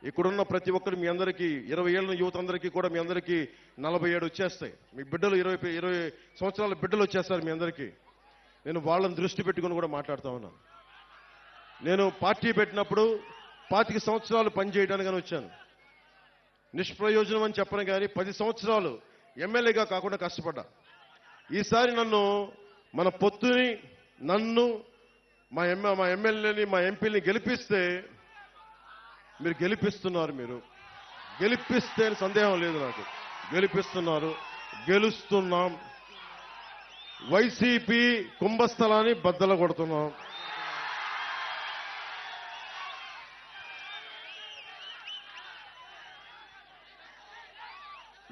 ఇక్కడున్న ప్రతి ఒక్కరు మీ అందరికీ 20 ఏళ్ళ యువత అందరికీ కూడా మీ అందరికీ 47 వచ్చేస్తాయి. మీ బిడ్డలు 20 సంవత్సరాల బిడ్డలు వచ్చేస్తారు మీ అందరికీ. నేను వాళ్ళని దృష్టి పెట్టుకుని కూడా మాట్లాడుతా ఉన్నాను. నేను పార్టీ పెట్టినప్పుడు 25 సంవత్సరాలు పనిచేయడానికని వచ్చాను. నిష్ప్రయోజనం అని చెప్పను కానీ 10 సంవత్సరాలు ఎమ్మెల్యేగా కాకుండా కష్టపడ్డా. ఈసారి నన్ను మన పొత్తుని నన్ను మా ఎమ్మెల్యేని మా ఎంపీని గెలిపిస్తే మీరు గెలిపిస్తున్నారు. మీరు గెలిపిస్తే సందేహం లేదు నాకు. గెలిపిస్తున్నారు, గెలుస్తున్నాం. వైసీపీ కుంభస్థలాన్ని బద్దలు కొడుతున్నాం.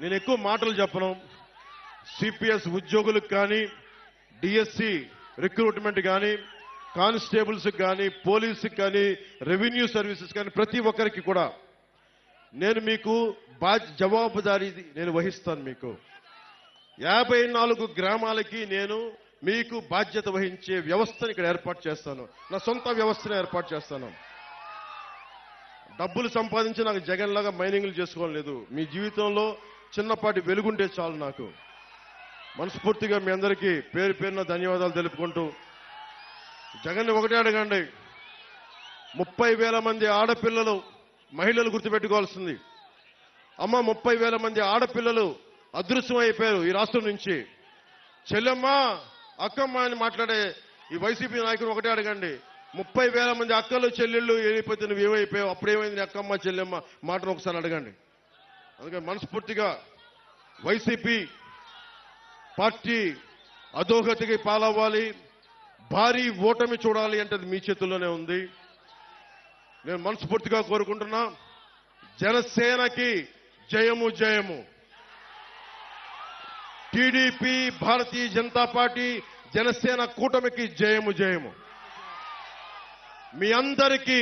నేను ఎక్కువ మాటలు చెప్పను. సిపిఎస్ ఉద్యోగులకు కానీ, డిఎస్సి రిక్రూట్మెంట్ కానీ, కానిస్టేబుల్స్ కానీ, పోలీసుకి కానీ, రెవెన్యూ సర్వీసెస్ కానీ ప్రతి ఒక్కరికి కూడా నేను మీకు జవాబుదారీ నేను వహిస్తాను. మీకు 54 గ్రామాలకి నేను మీకు బాధ్యత వహించే వ్యవస్థను ఇక్కడ ఏర్పాటు చేస్తాను. నా సొంత వ్యవస్థను ఏర్పాటు చేస్తాను. డబ్బులు సంపాదించి నాకు జగన్ లాగా మైనింగ్లు చేసుకోవడం లేదు. మీ జీవితంలో చిన్నపాటి వెలుగుంటే చాలు నాకు. మనస్ఫూర్తిగా మీ అందరికీ పేరు పేరున ధన్యవాదాలు తెలుపుకుంటూ జగన్ ఒకటే అడగండి. 30,000 మంది ఆడపిల్లలు మహిళలు గుర్తుపెట్టుకోవాల్సింది. అమ్మ 30,000 మంది ఆడపిల్లలు అదృశ్యం అయిపోయారు ఈ రాష్ట్రం నుంచి. చెల్లెమ్మ అక్కమ్మ అని మాట్లాడే ఈ వైసీపీ నాయకులు ఒకటే అడగండి. 30,000 మంది అక్కలు చెల్లెళ్ళు వెళ్ళిపోతే నువ్వు ఏమైపోయావు, అప్పుడేమైంది అక్కమ్మ చెల్లెమ్మ మాటను ఒకసారి అడగండి. అందుకని మనస్ఫూర్తిగా వైసీపీ పార్టీ అధోగతికి పాలవ్వాలి, భారీ ఓటమి చూడాలి అంటే అది మీ చేతుల్లోనే ఉంది. నేను మనస్ఫూర్తిగా కోరుకుంటున్నా. జనసేనకి జయము జయము. టీడీపీ, భారతీయ జనతా పార్టీ, జనసేన కూటమికి జయము జయము. మీ అందరికీ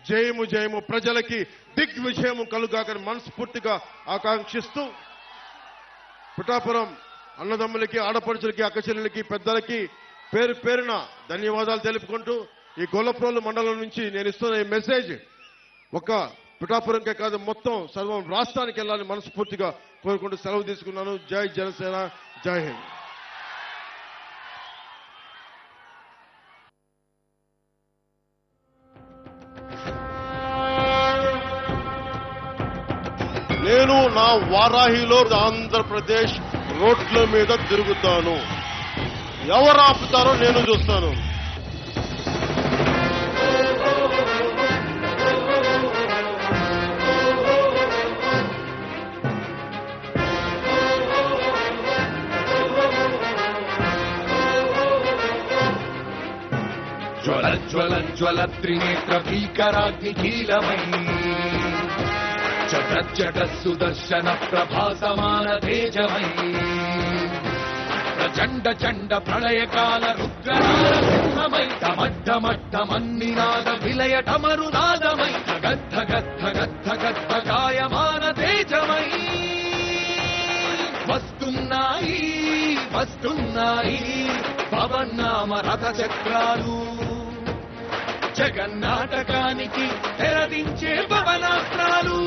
జయము జయము. ప్రజలకి దిగ్విజయము కలుగాకని మనస్ఫూర్తిగా ఆకాంక్షిస్తూ పిఠాపురం అన్నదమ్ములకి, ఆడపడుచులకి, అక్కచెల్లెలకి, పెద్దలకి పేరు పేరున ధన్యవాదాలు తెలుపుకుంటూ ఈ గొల్లప్రోలు మండలం నుంచి నేను ఇస్తున్న ఈ మెసేజ్ ఒక పిఠాపురంకే కాదు మొత్తం సర్వం రాష్ట్రానికి వెళ్ళాలని మనస్ఫూర్తిగా కోరుకుంటూ సెలవు తీసుకున్నాను. జై జనసేన, జై హింద్. నేను నా వారాహిలో ఆంధ్రప్రదేశ్ రోడ్ల మీద తిరుగుతాను. ఎవరు ఆపుతారో నేను చూస్తాను. జ్వల జ్వల జ్వల త్రినేత్ర భీకరాగ్నికీలమై చట చట సుదర్శన ప్రభాసమాన తేజమై ప్రచండ చండ ప్రళయకాల రుద్రనారసింహమై డమడ్డమడ్డమన్నినాద విలయటమరునాదమై గద్ధ గద్ధ గద్ధ గద్ధ గాయమాన తేజమై వస్తున్నాయి వస్తున్నాయి పవన్నామ రథ చక్రాలు జగన్నాటకానికి తెరదించే పవనాస్త్రాలు.